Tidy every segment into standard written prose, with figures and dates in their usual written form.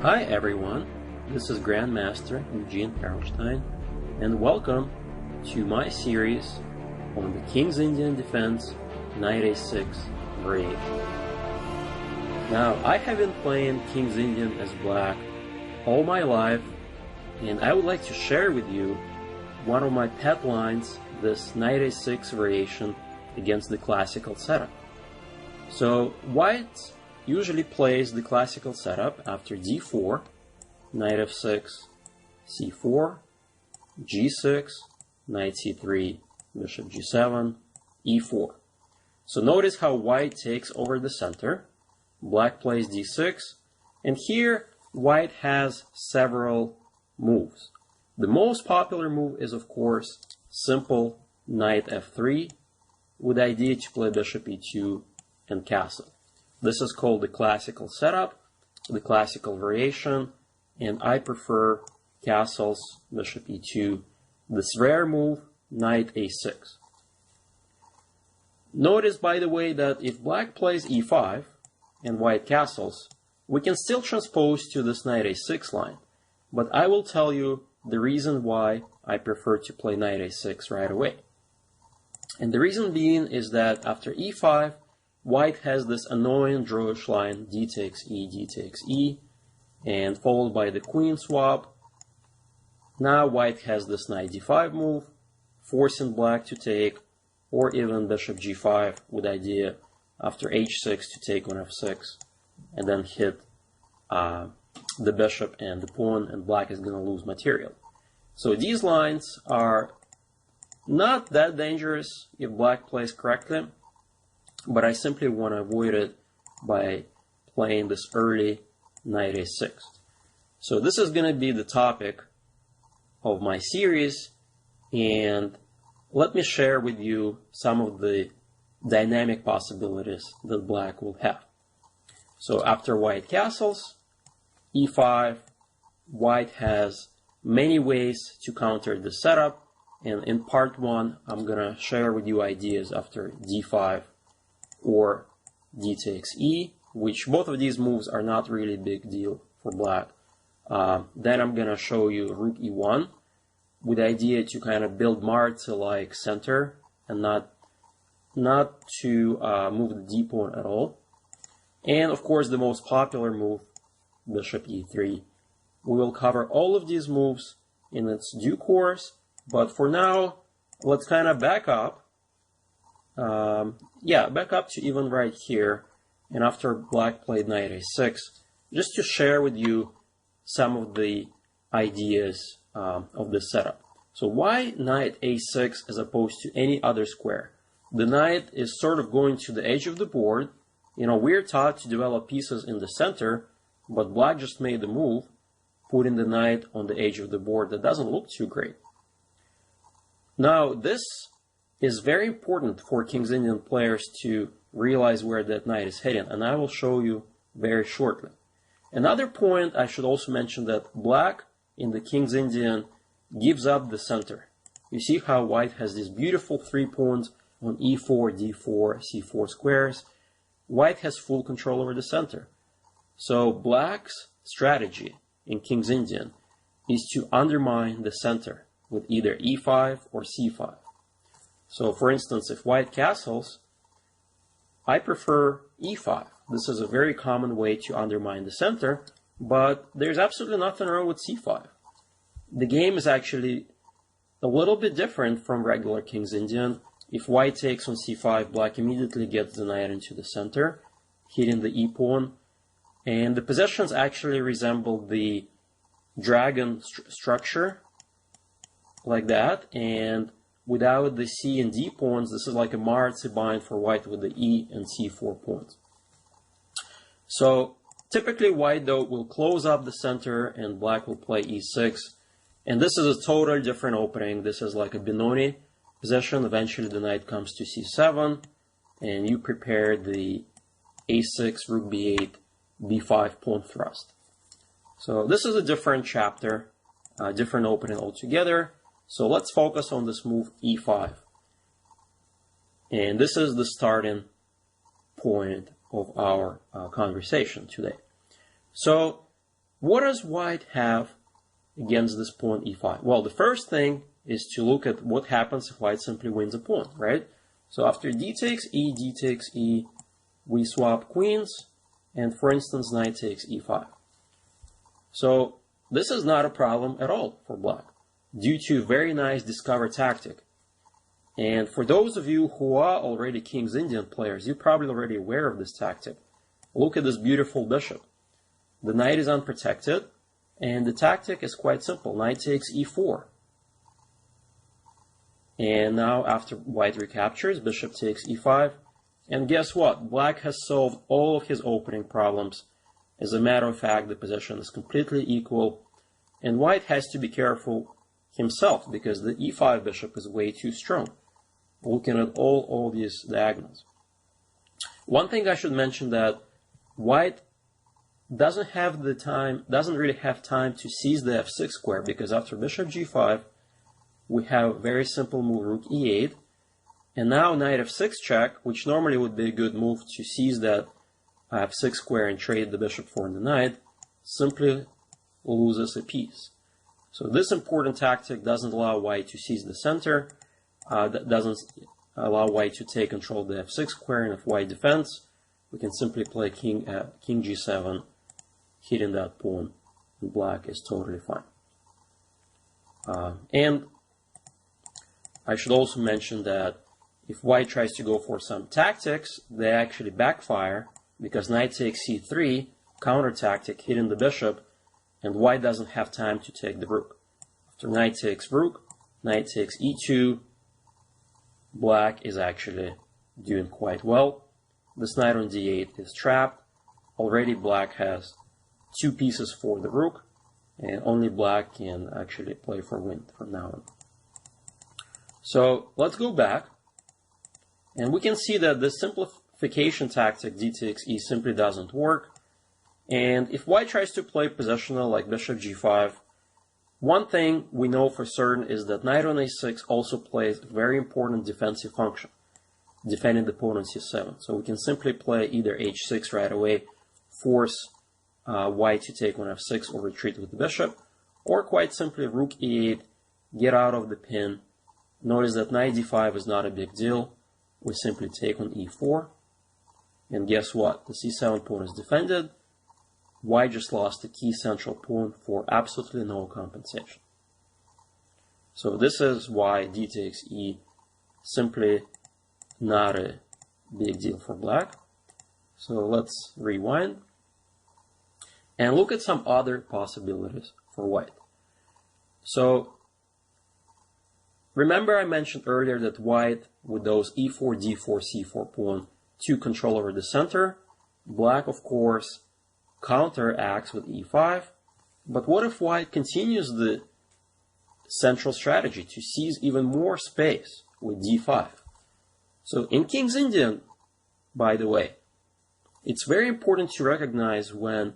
Hi everyone, this is Grandmaster Eugene Perelshteyn, and welcome to my series on the King's Indian Defense Knight A6 variation. Now, I have been playing King's Indian as black all my life, and I would like to share with you one of my pet lines, this Knight A6 variation against the classical setup. So, white usually plays the classical setup after d4, knight f6, c4, g6, knight c3, bishop g7, e4. So notice how white takes over the center, black plays d6, and here white has several moves. The most popular move is, of course, simple knight f3 with the idea to play bishop e2 and castle. This is called the classical setup, the classical variation, and I prefer castles, bishop e2, this rare move, knight a6. Notice, by the way, that if black plays e5 and white castles, we can still transpose to this knight a6 line, but I will tell you the reason why I prefer to play knight a6 right away. And the reason being is that after e5, white has this annoying drawish line, d takes e, and followed by the queen swap. Now white has this knight d5 move, forcing black to take, or even bishop g5 with idea after h6 to take on f6, and then hit the bishop and the pawn, and black is going to lose material. So these lines are not that dangerous if black plays correctly, but I simply want to avoid it by playing this early knight a6. So this is going to be the topic of my series, and let me share with you some of the dynamic possibilities that black will have. So after white castles, e5, white has many ways to counter the setup, and in part 1 I'm going to share with you ideas after d5 or d takes e, which both of these moves are not really big deal for black. Then I'm going to show you rook e1 with the idea to kind of build Marta-like center and not to move the d pawn at all. And of course the most popular move, bishop e3. We will cover all of these moves in its due course, but for now let's kind of back up. Back up to even right here, and after black played knight a6, just to share with you some of the ideas of this setup. So why knight a6 as opposed to any other square? The knight is sort of going to the edge of the board. You know, we're taught to develop pieces in the center, but black just made the move, putting the knight on the edge of the board. That doesn't look too great. Now, this is very important for King's Indian players to realize where that knight is heading, and I will show you very shortly. Another point I should also mention that black in the King's Indian gives up the center. You see how white has these beautiful 3 pawns on e4, d4, c4 squares. White has full control over the center. So black's strategy in King's Indian is to undermine the center with either e5 or c5. So, for instance, if white castles, I prefer e5. This is a very common way to undermine the center, but there's absolutely nothing wrong with c5. The game is actually a little bit different from regular King's Indian. If white takes on c5, black immediately gets the knight into the center, hitting the e-pawn, and the positions actually resemble the dragon structure, like that, and without the c and d pawns, this is like a Marzi bind for white with the e and c4 pawns. So typically white, though, will close up the center and black will play e6. And this is a totally different opening. This is like a Benoni position. Eventually the knight comes to c7 and you prepare the a6, rook b8, b5 pawn thrust. So this is a different chapter, a different opening altogether. So let's focus on this move e5. And this is the starting point of our conversation today. So what does white have against this pawn e5? Well, the first thing is to look at what happens if white simply wins a pawn, right? So after d takes e, we swap queens, and for instance, knight takes e5. So this is not a problem at all for black, due to a very nice discover tactic. And for those of you who are already King's Indian players, you're probably already aware of this tactic. Look at this beautiful bishop. The knight is unprotected, and the tactic is quite simple. Knight takes e4. And now after white recaptures, bishop takes e5. And guess what? Black has solved all of his opening problems. As a matter of fact, the position is completely equal. And white has to be careful himself because the e5 bishop is way too strong. Looking at all these diagonals. One thing I should mention that white doesn't really have time to seize the f6 square, because after bishop g5, we have a very simple move, rook e8, and now knight f6 check, which normally would be a good move to seize that f6 square and trade the bishop for the knight, simply loses a piece. So this important tactic doesn't allow white to seize the center, that doesn't allow white to take control of the f6 square, and if white defends, we can simply play king g7, hitting that pawn, and black is totally fine. And I should also mention that if white tries to go for some tactics, they actually backfire, because knight takes c3, counter tactic, hitting the bishop, and white doesn't have time to take the rook. After knight takes rook, knight takes e2, black is actually doing quite well. This knight on d8 is trapped. Already black has 2 pieces for the rook, and only black can actually play for win from now on. So let's go back, and we can see that this simplification tactic d takes e simply doesn't work. And if white tries to play positional like bishop g5, one thing we know for certain is that knight on a6 also plays a very important defensive function, defending the pawn on c7. So we can simply play either h6 right away, force white to take on f6 or retreat with the bishop, or quite simply rook e8, get out of the pin. Notice that knight d5 is not a big deal. We simply take on e4, and guess what? The c7 pawn is defended. White just lost a key central pawn for absolutely no compensation. So this is why d takes e simply not a big deal for black. So let's rewind and look at some other possibilities for white. So remember I mentioned earlier that white, with those e4, d4, c4 pawn, to control over the center. Black, of course, counteracts with e5. But what if white continues the central strategy to seize even more space with d5? So in King's Indian, by the way, it's very important to recognize when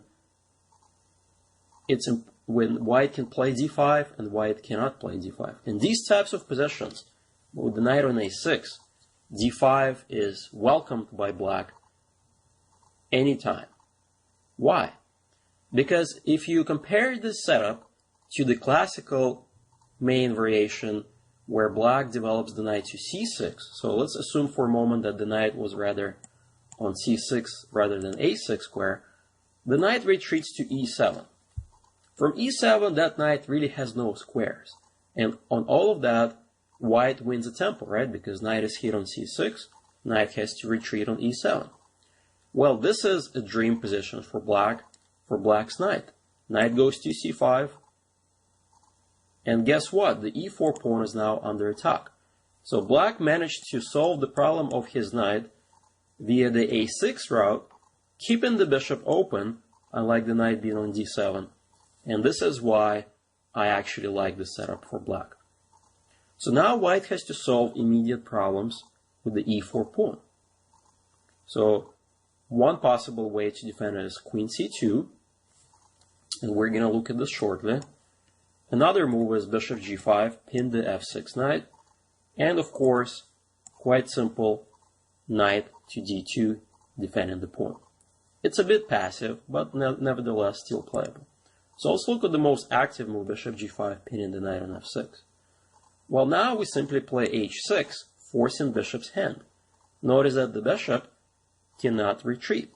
white can play d5 and white cannot play d5. In these types of positions, with the knight on a6, d5 is welcomed by black anytime. Why? Because if you compare this setup to the classical main variation where black develops the knight to c6, so let's assume for a moment that the knight was rather on c6 rather than a6 square, the knight retreats to e7. From e7, that knight really has no squares. And on all of that, white wins a tempo, right? Because knight is hit on c6, knight has to retreat on e7. Well, this is a dream position for black's knight. Knight goes to c5, and guess what? The e4 pawn is now under attack. So black managed to solve the problem of his knight via the a6 route, keeping the bishop open, unlike the knight being on d7. And this is why I actually like this setup for black. So now white has to solve immediate problems with the e4 pawn. So one possible way to defend it is queen c2, and we're going to look at this shortly. Another move is bishop g5, pin the f6 knight, and of course, quite simple, knight to d2, defending the pawn. It's a bit passive, but nevertheless still playable. So let's look at the most active move, bishop g5, pinning the knight on f6. Well, now we simply play h6, forcing bishop's hand. Notice that the bishop cannot retreat.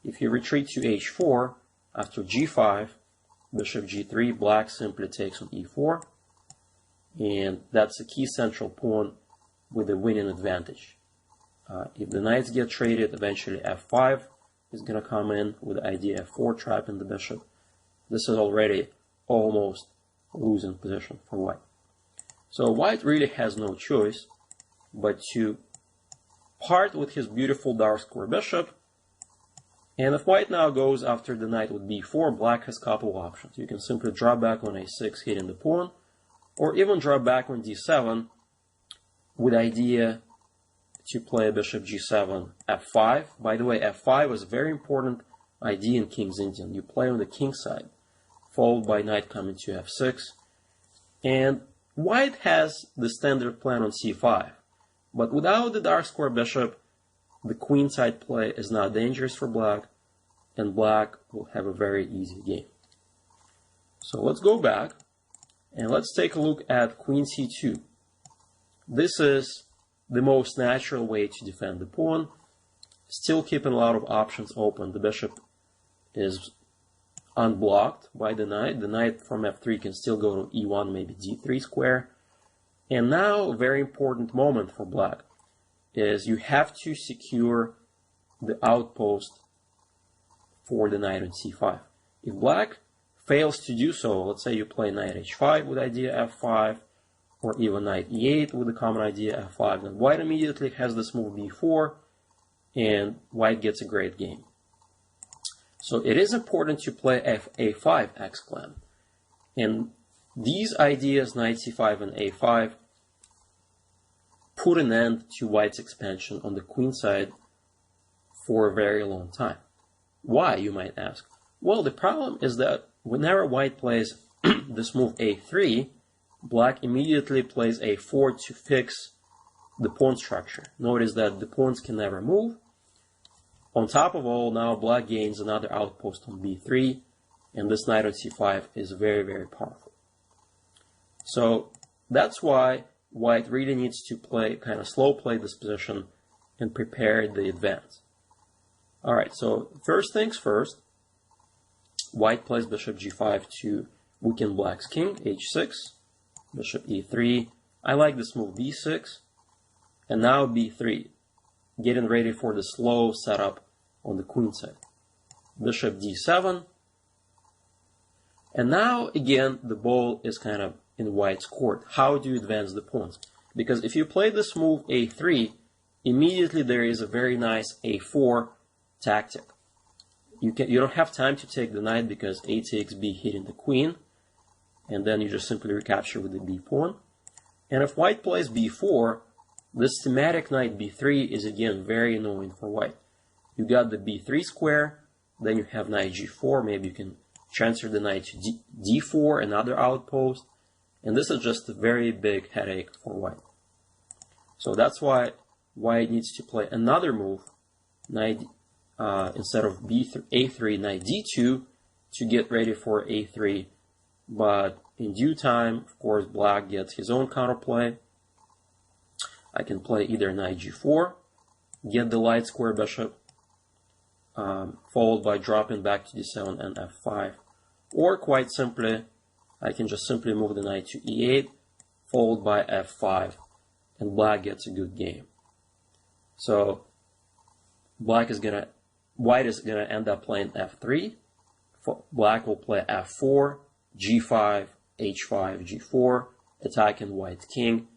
If you retreat to h4, after g5, bishop g3, black simply takes on e4, and that's a key central pawn with a winning advantage. If the knights get traded, eventually f5 is going to come in with the idea f4, trapping the bishop. This is already almost a losing position for white. So white really has no choice but to part with his beautiful dark square bishop. And if white now goes after the knight with b4, black has a couple of options. You can simply drop back on a6, hitting the pawn, or even drop back on d7 with the idea to play bishop g7, f5. By the way, f5 is a very important idea in King's Indian. You play on the king side, followed by knight coming to f6. And white has the standard plan on c5. But without the dark square bishop, the queen side play is not dangerous for black, and black will have a very easy game. So let's go back, and let's take a look at queen c2. This is the most natural way to defend the pawn, still keeping a lot of options open. The bishop is unblocked by the knight. The knight from f3 can still go to e1, maybe d3 square. And now, a very important moment for black is you have to secure the outpost for the knight on c5. If black fails to do so, let's say you play knight h5 with idea f5, or even knight e8 with the common idea f5, then white immediately has this move b4, and white gets a great game. So it is important to play a5 x-clan. And these ideas, knight c5 and a5, put an end to white's expansion on the queen side for a very long time. Why, you might ask? Well, the problem is that whenever white plays this move a3, black immediately plays a4 to fix the pawn structure. Notice that the pawns can never move. On top of all, now black gains another outpost on b3, and this knight on c5 is very, very powerful. So that's why white really needs to play, kind of slow play this position and prepare the advance. Alright, so first things first, white plays bishop g5 to weaken black's king, h6, bishop e3. I like this move, b6, and now b3, getting ready for the slow setup on the queen side. Bishop d7, and now again the ball is kind of in white's court. How do you advance the pawns? Because if you play this move a3, immediately there is a very nice a4 tactic. You don't have time to take the knight because a takes b, hitting the queen, and then you just simply recapture with the b pawn. And if white plays b4, this thematic knight b3 is again very annoying for white. You got the b3 square, then you have knight g4, maybe you can transfer the knight to d4, another outpost, and this is just a very big headache for white. So that's why white needs to play another move, knight instead of a3, knight d2, to get ready for a3. But in due time, of course, black gets his own counterplay. I can play either knight g4, get the light square bishop, followed by dropping back to d7 and f5. Or quite simply, I can just simply move the knight to e8, followed by f5, and black gets a good game. So white is gonna end up playing f3. Black will play f4, g5, h5, g4, attacking white's king.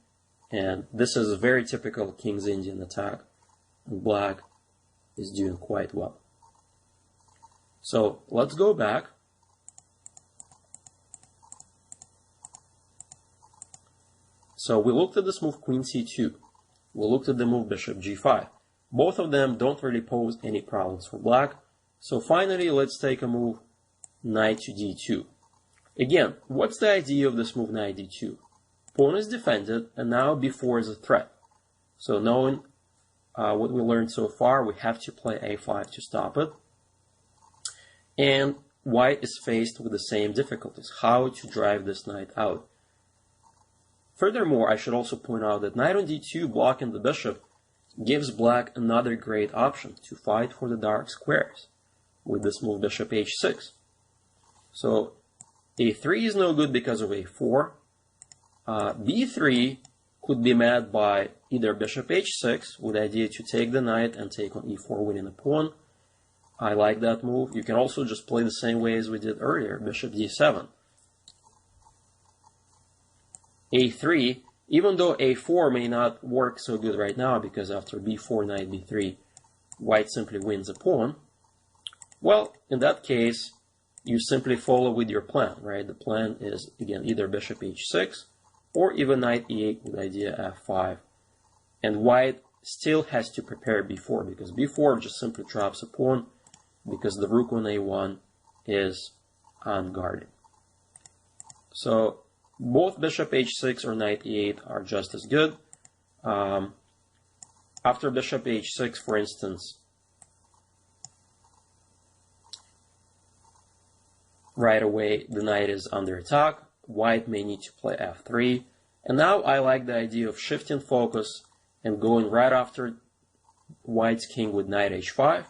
And this is a very typical King's Indian attack, and black is doing quite well. So let's go back. So we looked at this move queen c2. We looked at the move bishop g5. Both of them don't really pose any problems for black. So finally, let's take a move knight to d2. Again, what's the idea of this move knight d2? Pawn is defended, and now b4 is a threat. So knowing what we learned so far, we have to play a5 to stop it. And white is faced with the same difficulties, how to drive this knight out. Furthermore, I should also point out that knight on d2 blocking the bishop gives black another great option to fight for the dark squares with this move bishop h6. So a3 is no good because of a4. b3 could be met by either bishop h6 with the idea to take the knight and take on e4, winning the pawn. I like that move. You can also just play the same way as we did earlier, bishop d7. a3, even though a4 may not work so good right now because after b4, knight b3, white simply wins a pawn. Well, in that case, you simply follow with your plan, right? The plan is, again, either bishop h6 or even knight e8 with idea f5. And white still has to prepare b4 because b4 just simply drops a pawn because the rook on a1 is unguarded. So both bishop h6 or knight e8 are just as good. After bishop h6, for instance, right away the knight is under attack. White may need to play f3. And now I like the idea of shifting focus and going right after white's king with knight h5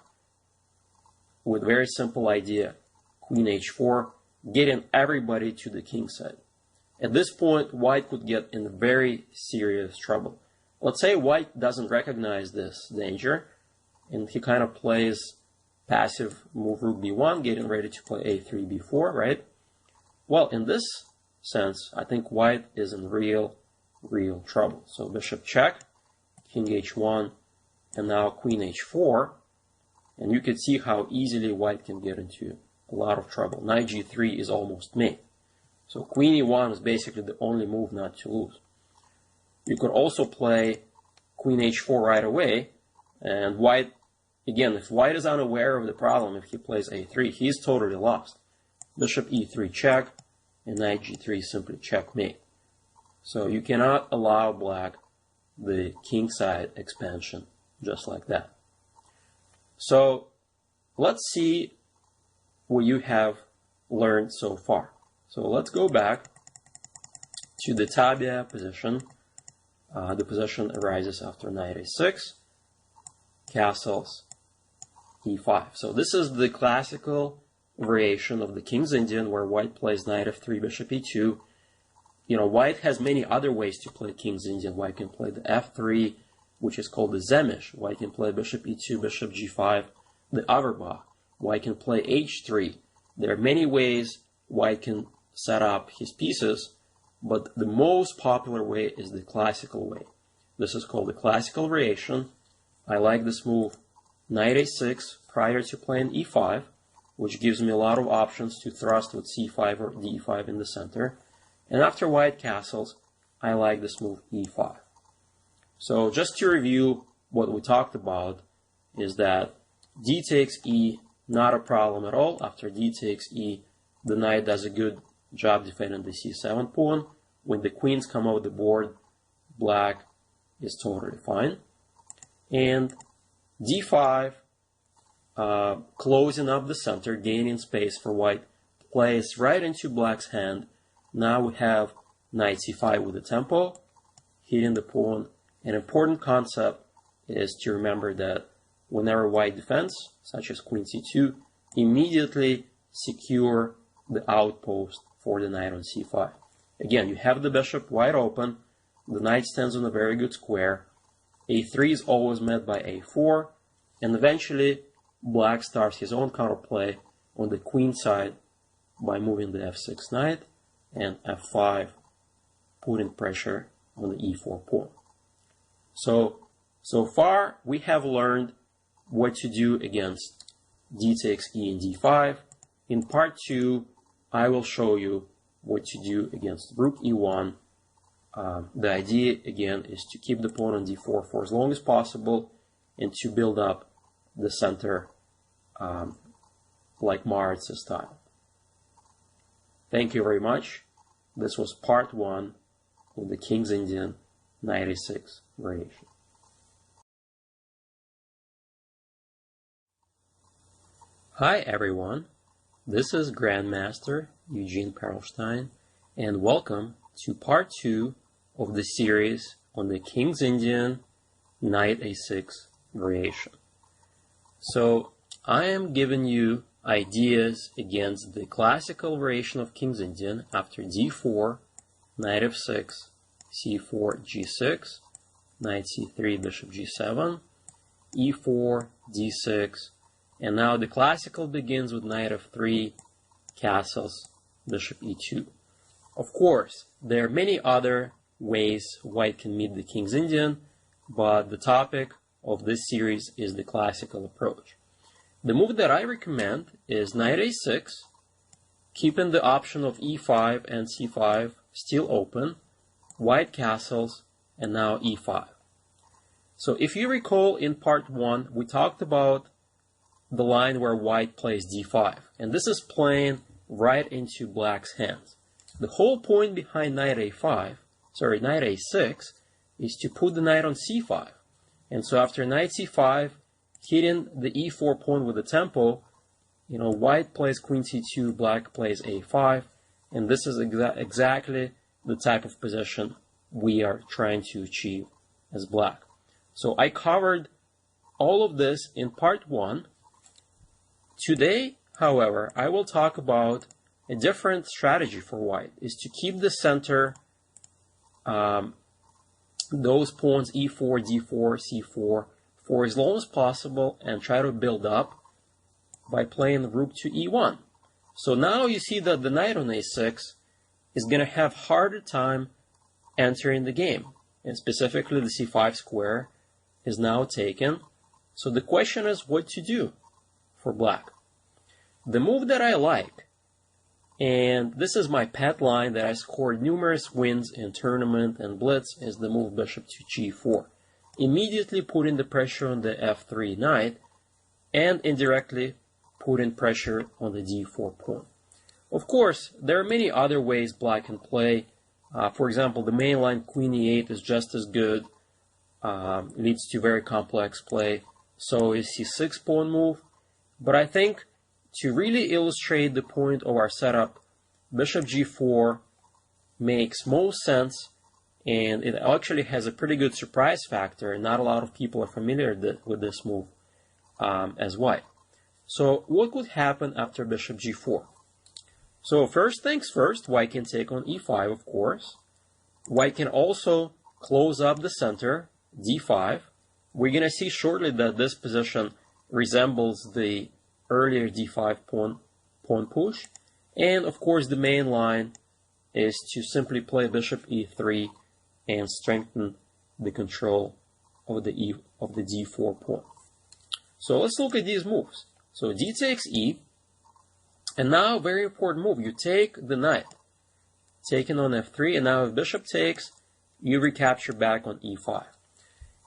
with very simple idea, queen h4, getting everybody to the king side. At this point, white could get in very serious trouble. Let's say white doesn't recognize this danger, and he kind of plays passive move rook b1, getting ready to play a3, b4, right? Well, in this sense, I think white is in real trouble. So bishop check, king h1, and now queen h4, and you can see how easily white can get into a lot of trouble. Knight g3 is almost made. So queen e1 is basically the only move not to lose. You could also play queen h4 right away, and white, again, if white is unaware of the problem, if he plays a3, he's totally lost. Bishop e3 check, and knight g3 simply checkmate. So you cannot allow black the king side expansion just like that. So let's see what you have learned so far. So let's go back to the tabia position. The position arises after knight a6, castles e5. So this is the classical variation of the King's Indian where white plays knight f3, bishop e2. You know, white has many other ways to play King's Indian. White can play the f3, which is called the Zemish. White can play bishop e2, bishop g5, the Averbach. White can play h3. There are many ways white can set up his pieces, but the most popular way is the classical way. This is called the classical variation. I like this move, knight a6 prior to playing e5, which gives me a lot of options to thrust with c5 or d5 in the center. And after white castles, I like this move e5. So just to review what we talked about is that d takes e, not a problem at all. After d takes e, the knight does a good job defending the c7 pawn. When the queens come off the board, black is totally fine. And d5, closing up the center, gaining space for white, plays right into black's hand. Now we have knight c5 with the tempo, hitting the pawn. An important concept is to remember that whenever white defends, such as queen c2, immediately secure the outpost for the knight on c5. Again, you have the bishop wide open, the knight stands on a very good square, a3 is always met by a4, and eventually black starts his own counterplay on the queen side by moving the f6 knight and f5, putting pressure on the e4 pawn. So far we have learned what to do against d takes e and d5. In part 2, I will show you what to do against rook e1. The idea, again, is to keep the pawn on d4 for as long as possible and to build up the center like Maritz's style. Thank you very much. This was part 1 of the King's Indian knight a6 variation. Hi everyone. This is Grandmaster Eugene Perelshteyn, and welcome to part 2 of the series on the King's Indian Knight A6 variation. So I am giving you ideas against the classical variation of King's Indian after d4, Knight f6, c4, g6, Knight c3, Bishop g7, e4, d6, and now the classical begins with Knight f3, castles, Bishop e2. Of course, there are many other ways White can meet the King's Indian, but the topic of this series is the classical approach. The move that I recommend is Knight a6, keeping the option of e5 and c5 still open, White castles, and now e5. So if you recall in part 1, we talked about the line where White plays d5, and this is playing right into Black's hands. The whole point behind Knight a6 is to put the knight on c5, and so after Knight c5, hitting the e4 pawn with the tempo, White plays Queen c2, Black plays a5, and this is exactly the type of position we are trying to achieve as Black. So I covered all of this in part 1. Today, however, I will talk about a different strategy for White, is to keep the center, those pawns e4, d4, c4, for as long as possible, and try to build up by playing rook to e1. So now you see that the knight on a6 is going to have harder time entering the game, and specifically the c5 square is now taken. So the question is what to do for Black. The move that I like, and this is my pet line that I scored numerous wins in tournament and blitz, is the move bishop to g4. Immediately putting the pressure on the f3 knight and indirectly putting pressure on the d4 pawn. Of course, there are many other ways Black can play. For example, the main line Queen e8 is just as good, leads to very complex play. So is c6 pawn move. But I think to really illustrate the point of our setup, Bishop g4 makes most sense, and it actually has a pretty good surprise factor. Not a lot of people are familiar with this move as White. So what would happen after Bishop g4? So first things first, White can take on e5, of course. White can also close up the center, d5. We're going to see shortly that this position resembles the earlier d5 pawn push. And of course the main line is to simply play Bishop e3 and strengthen the control of the d4 pawn. So let's look at these moves. So d takes e, and now very important move, you take the knight, taken on f3, and now if bishop takes, you recapture back on e5.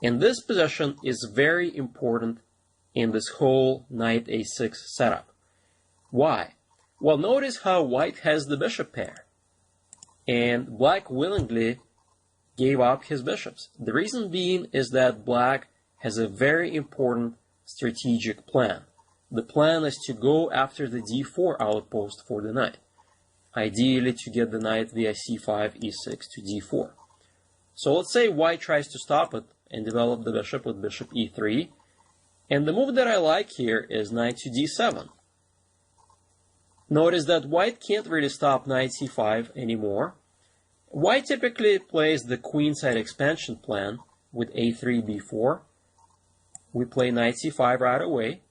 And this position is very important in this whole Knight a6 setup. Why? Well, notice how White has the bishop pair, and Black willingly gave up his bishops. The reason being is that Black has a very important strategic plan. The plan is to go after the d4 outpost for the knight, ideally to get the knight via c5, e6 to d4. So let's say White tries to stop it and develop the bishop with bishop e3. And the move that I like here is knight to d7. Notice that White can't really stop knight c5 anymore. White typically plays the queenside expansion plan with a3, b4. We play knight c5 right away.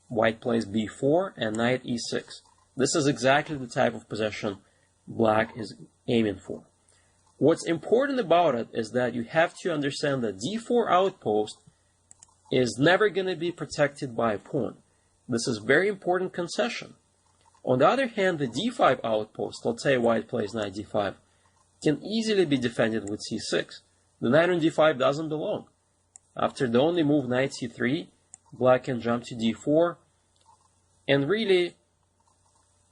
White plays b4 and knight e6. This is exactly the type of position Black is aiming for. What's important about it is that you have to understand that d4 outpost is never going to be protected by a pawn. This is very important concession. On the other hand, the d5 outpost, let's say White plays knight d5, can easily be defended with c6. The knight on d5 doesn't belong. After the only move knight c3, Black can jump to d4, and really,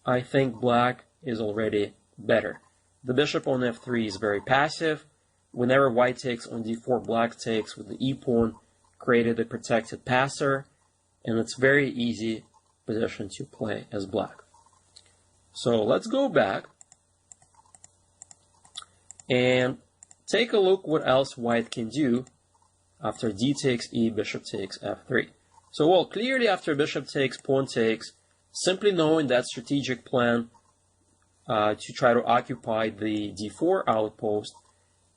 I think Black is already better. The bishop on f3 is very passive. Whenever White takes on d4, Black takes with the e pawn, created a protected passer, and it's very easy position to play as black. So let's go back and take a look what else white can do after d takes e, bishop takes f3. So, well, clearly after bishop takes, pawn takes, simply knowing that strategic plan to try to occupy the d4 outpost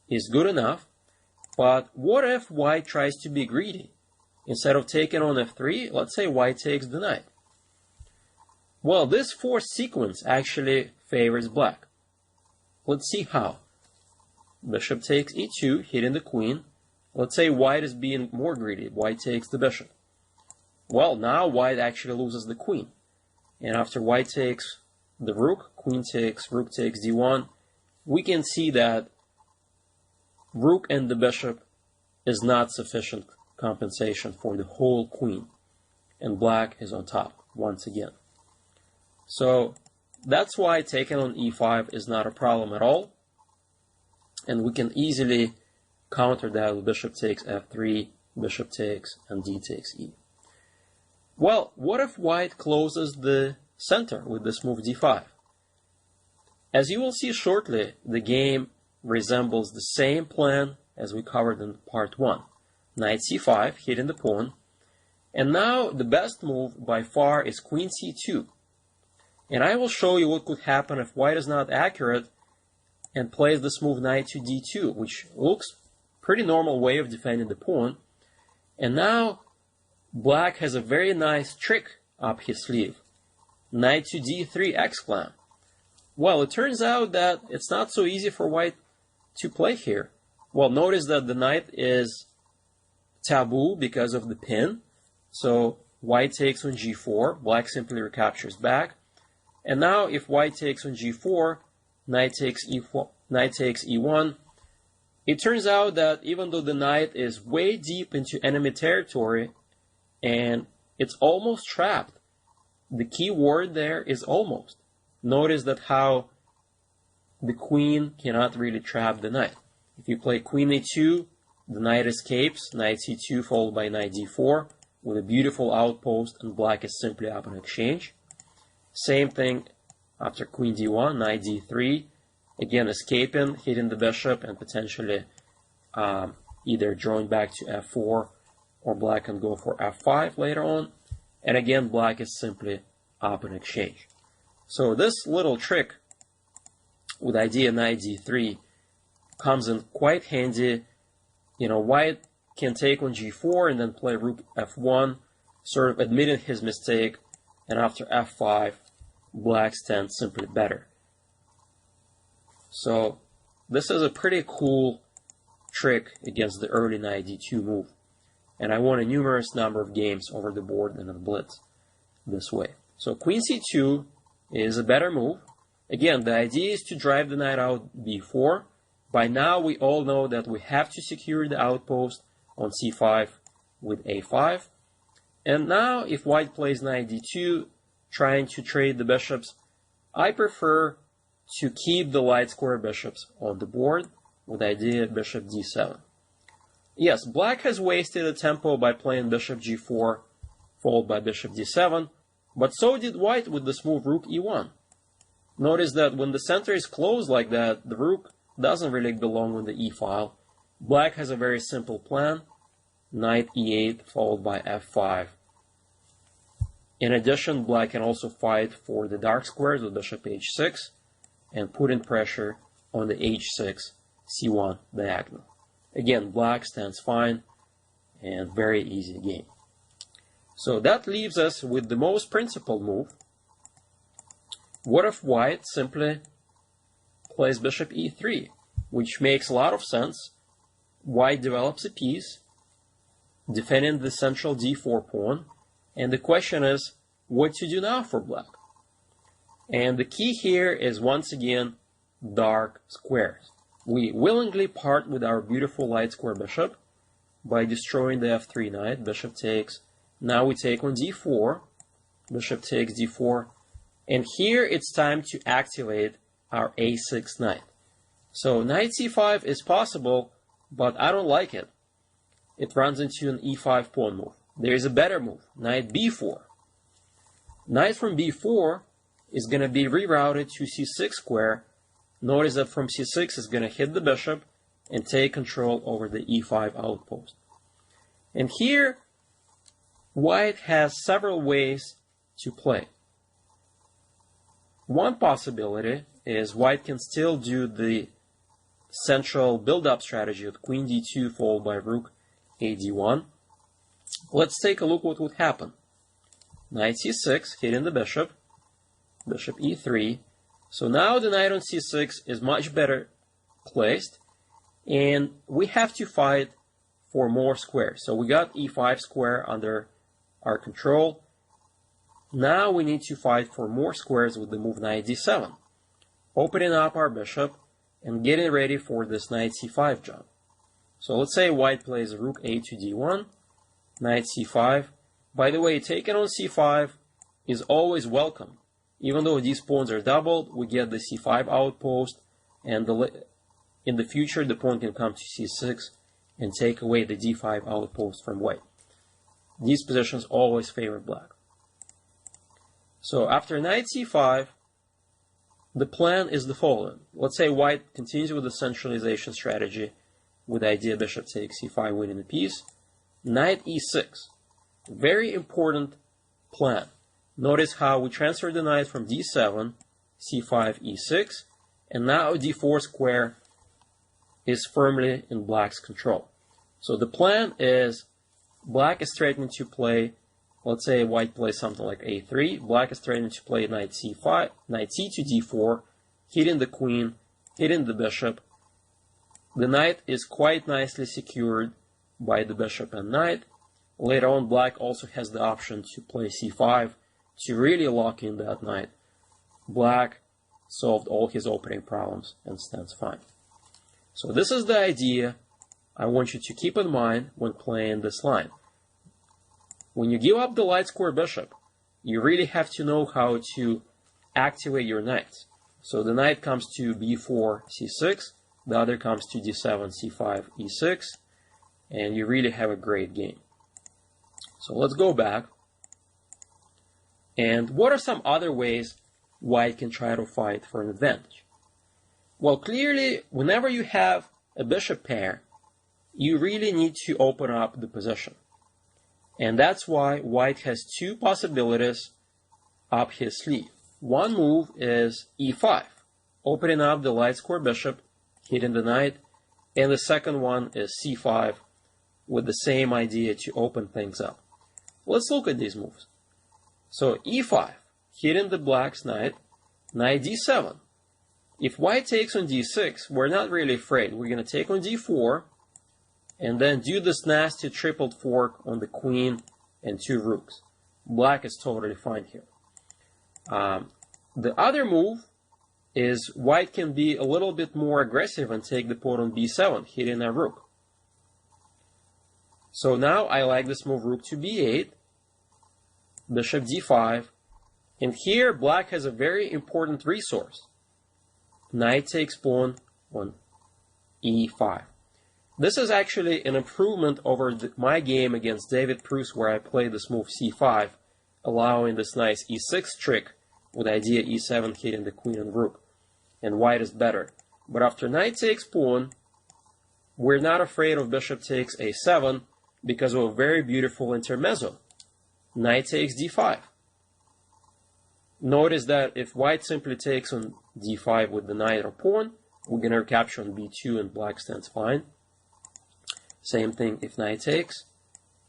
is good enough. But what if white tries to be greedy? Instead of taking on f3, let's say white takes the knight. Well, this forced sequence actually favors black. Let's see how. Bishop takes e2, hitting the queen. Let's say white is being more greedy. White takes the bishop. Well, now white actually loses the queen. And after white takes the rook, queen takes, rook takes d1, we can see that rook and the bishop is not sufficient compensation for the whole queen. And black is on top once again. So that's why taking on e5 is not a problem at all. And we can easily counter that with bishop takes f3, bishop takes, and d takes e. Well, what if white closes the center with this move d5? As you will see shortly, the game resembles the same plan as we covered in part 1. Knight c5, hitting the pawn. And now the best move by far is queen c2. And I will show you what could happen if white is not accurate and plays this move knight to d2, which looks pretty normal way of defending the pawn. And now black has a very nice trick up his sleeve. Knight to d3 exclam. Well, it turns out that it's not so easy for white to play here. Well, notice that the knight is taboo because of the pin. So white takes on g4, black simply recaptures back. And now if white takes on g4, knight takes e4, knight takes e1, it turns out that even though the knight is way deep into enemy territory and it's almost trapped, the key word there is almost. Notice that how the queen cannot really trap the knight. If you play queen a2, the knight escapes, knight c2 followed by knight d4 with a beautiful outpost, and black is simply up in exchange. Same thing after queen d1, knight d3, again escaping, hitting the bishop, and potentially either drawing back to f4, or black can go for f5 later on. And again, black is simply up in exchange. So this little trick with idea knight d3 comes in quite handy. You know, white can take on g4 and then play rook f1, sort of admitting his mistake, and after f5, black stands simply better. So this is a pretty cool trick against the early knight d2 move. And I won a numerous number of games over the board in a blitz this way. So queen c2 is a better move. Again, the idea is to drive the knight out b4. By now we all know that we have to secure the outpost on c5 with a5. And now if white plays knight d2, trying to trade the bishops, I prefer to keep the light square bishops on the board with idea bishop d7. Yes, black has wasted a tempo by playing bishop g4 followed by bishop d7, but so did white with this move rook e1. Notice that when the center is closed like that, the rook doesn't really belong on the e file. Black has a very simple plan, knight e8 followed by f5. In addition, black can also fight for the dark squares with bishop h6 and put in pressure on the h6 c1 diagonal. Again, black stands fine and very easy game. So that leaves us with the most principled move. What if white simply plays bishop e3, which makes a lot of sense. White develops a piece, defending the central d4 pawn, and the question is, what to do now for black? And the key here is, once again, dark squares. We willingly part with our beautiful light square bishop by destroying the f3 knight. Bishop takes. Now we take on d4. Bishop takes d4. And here it's time to activate our a6 knight. So knight c5 is possible, but I don't like it. It runs into an e5 pawn move. There is a better move, knight b4. Knight from b4 is going to be rerouted to c6 square. Notice that from c6 is going to hit the bishop and take control over the e5 outpost. And here, white has several ways to play. One possibility is white can still do the central build-up strategy of queen d2 followed by rook a d1. Let's take a look what would happen. Knight c6, hitting the bishop, bishop e3. So now the knight on c6 is much better placed, and we have to fight for more squares. So we got e5 square under our control. Now we need to fight for more squares with the move knight d7, opening up our bishop and getting ready for this knight c5 jump. So let's say white plays rook a to d1, knight c5. By the way, taking on c5 is always welcome. Even though these pawns are doubled, we get the c5 outpost, and in the future the pawn can come to c6 and take away the d5 outpost from white. These positions always favor black. So after knight c5, the plan is the following. Let's say white continues with the centralization strategy with the idea bishop takes c5, winning the piece. Knight e6. Very important plan. Notice how we transfer the knight from d7, c5, e6, and now d4 square is firmly in black's control. So the plan is black is threatening to play, let's say white plays something like a3, black is threatening to play knight c5, knight c to d4, hitting the queen, hitting the bishop. The knight is quite nicely secured by the bishop and knight. Later on, black also has the option to play c5 to really lock in that knight. Black solved all his opening problems and stands fine. So this is the idea I want you to keep in mind when playing this line. When you give up the light square bishop, you really have to know how to activate your knights. So the knight comes to b4, c6, the other comes to d7, c5, e6, and you really have a great game. So let's go back. And what are some other ways white can try to fight for an advantage? Well, clearly, whenever you have a bishop pair, you really need to open up the position. And that's why white has two possibilities up his sleeve. One move is e5, opening up the light square bishop, hitting the knight, and the second one is c5 with the same idea to open things up. Let's look at these moves. So e5, hitting the black's knight, knight d7. If white takes on d6, we're not really afraid. We're going to take on d4, and then do this nasty tripled fork on the queen and two rooks. Black is totally fine here. The other move is white can be a little bit more aggressive and take the pawn on b7, hitting a rook. So now I like this move rook to b8, bishop d5, and here black has a very important resource. Knight takes pawn on e5. This is actually an improvement over my game against David Proust, where I played this move c5, allowing this nice e6 trick with idea e7 hitting the queen and rook. And white is better. But after knight takes pawn, we're not afraid of bishop takes a7 because of a very beautiful intermezzo. Knight takes d5. Notice that if white simply takes on d5 with the knight or pawn, we're going to recapture on b2 and black stands fine. Same thing if knight takes.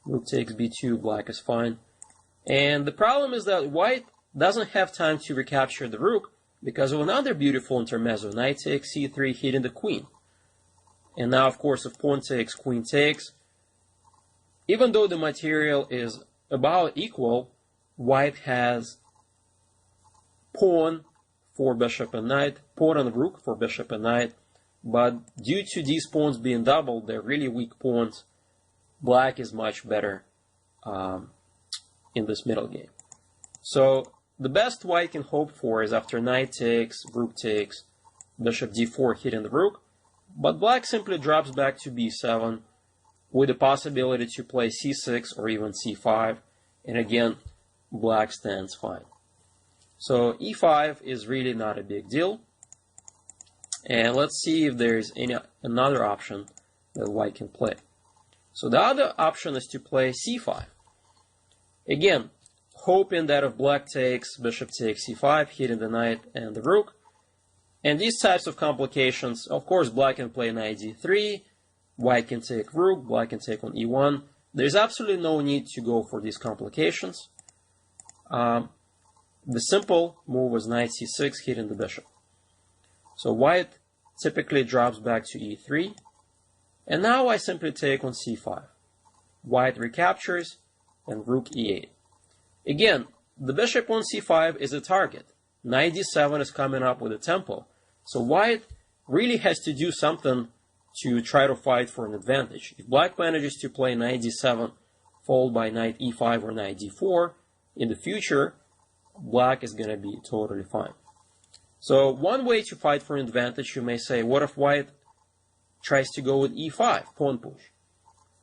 Rook takes b2, black is fine. And the problem is that white doesn't have time to recapture the rook because of another beautiful intermezzo. Knight takes c3, hitting the queen. And now, of course, if pawn takes, queen takes. Even though the material is about equal, white has pawn for bishop and knight, pawn and rook for bishop and knight. But due to these pawns being doubled, they're really weak pawns. Black is much better in this middle game. So the best white can hope for is after knight takes, rook takes, bishop d4 hitting the rook. But black simply drops back to b7 with the possibility to play c6 or even c5. And again, black stands fine. So e5 is really not a big deal. And let's see if there's another option that white can play. So the other option is to play c5. Again, hoping that if black takes, bishop takes c5, hitting the knight and the rook. And these types of complications, of course, black can play knight d3, white can take rook, black can take on e1. There's absolutely no need to go for these complications. The simple move was knight c6, hitting the bishop. So white typically drops back to e3. And now I simply take on c5. White recaptures, and rook e8. Again, the bishop on c5 is a target. Knight d7 is coming up with a tempo. So white really has to do something to try to fight for an advantage. If black manages to play knight d7 followed by knight e5 or knight d4, in the future, black is going to be totally fine. So one way to fight for an advantage, you may say, what if white tries to go with e5, pawn push?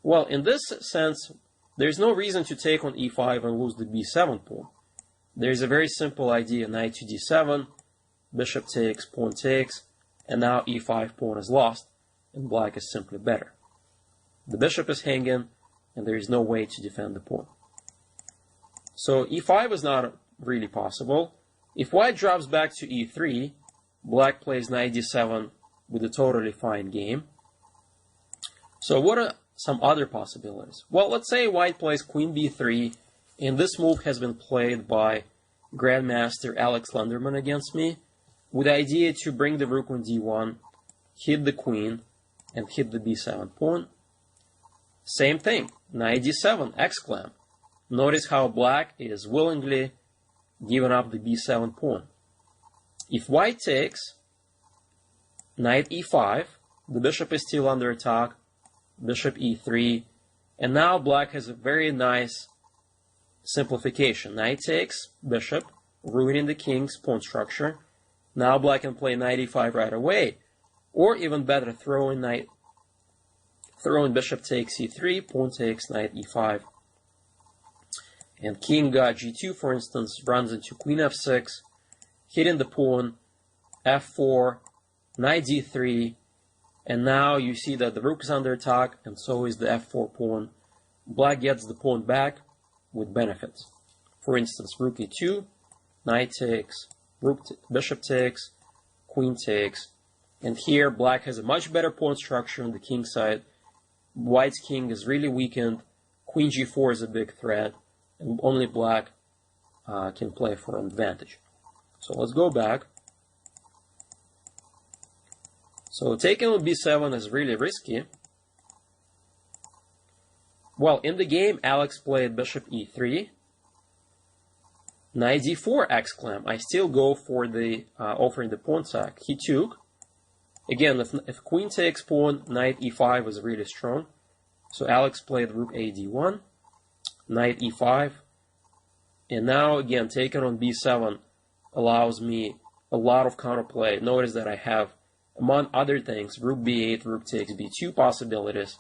Well, in this sense, there's no reason to take on e5 and lose the b7 pawn. There's a very simple idea, knight to d7, bishop takes, pawn takes, and now e5 pawn is lost, and black is simply better. The bishop is hanging, and there is no way to defend the pawn. So e5 is not really possible. If white drops back to e3, black plays knight d7 with a totally fine game. So what are some other possibilities? Well, let's say white plays queen b3, and this move has been played by Grandmaster Alex Lenderman against me, with the idea to bring the rook on d1, hit the queen, and hit the b7 pawn. Same thing, knight d7, exclam. Notice how black is willingly giving up the b7 pawn. If white takes, knight e5, the bishop is still under attack, bishop e3, and now black has a very nice simplification. Knight takes, bishop, ruining the king's pawn structure. Now black can play knight e5 right away, or even better, throwing bishop takes e3, pawn takes knight e5. And king g2, for instance, runs into queen f6, hitting the pawn, f4, knight d3, and now you see that the rook is under attack, and so is the f4 pawn. Black gets the pawn back with benefits. For instance, rook e2, knight takes, bishop takes, queen takes, and here black has a much better pawn structure on the king side. White's king is really weakened, queen g4 is a big threat, and only black can play for an advantage. So let's go back. So taking on b7 is really risky. Well, in the game, Alex played bishop e3, knight d4, exclam. I still go for the offering the pawn sack. He took. Again, if queen takes pawn, knight e5 is really strong. So Alex played rook a d1, knight e5, and now again taking on b7 allows me a lot of counterplay. Notice that I have, among other things, rook b8, rook takes b2 possibilities.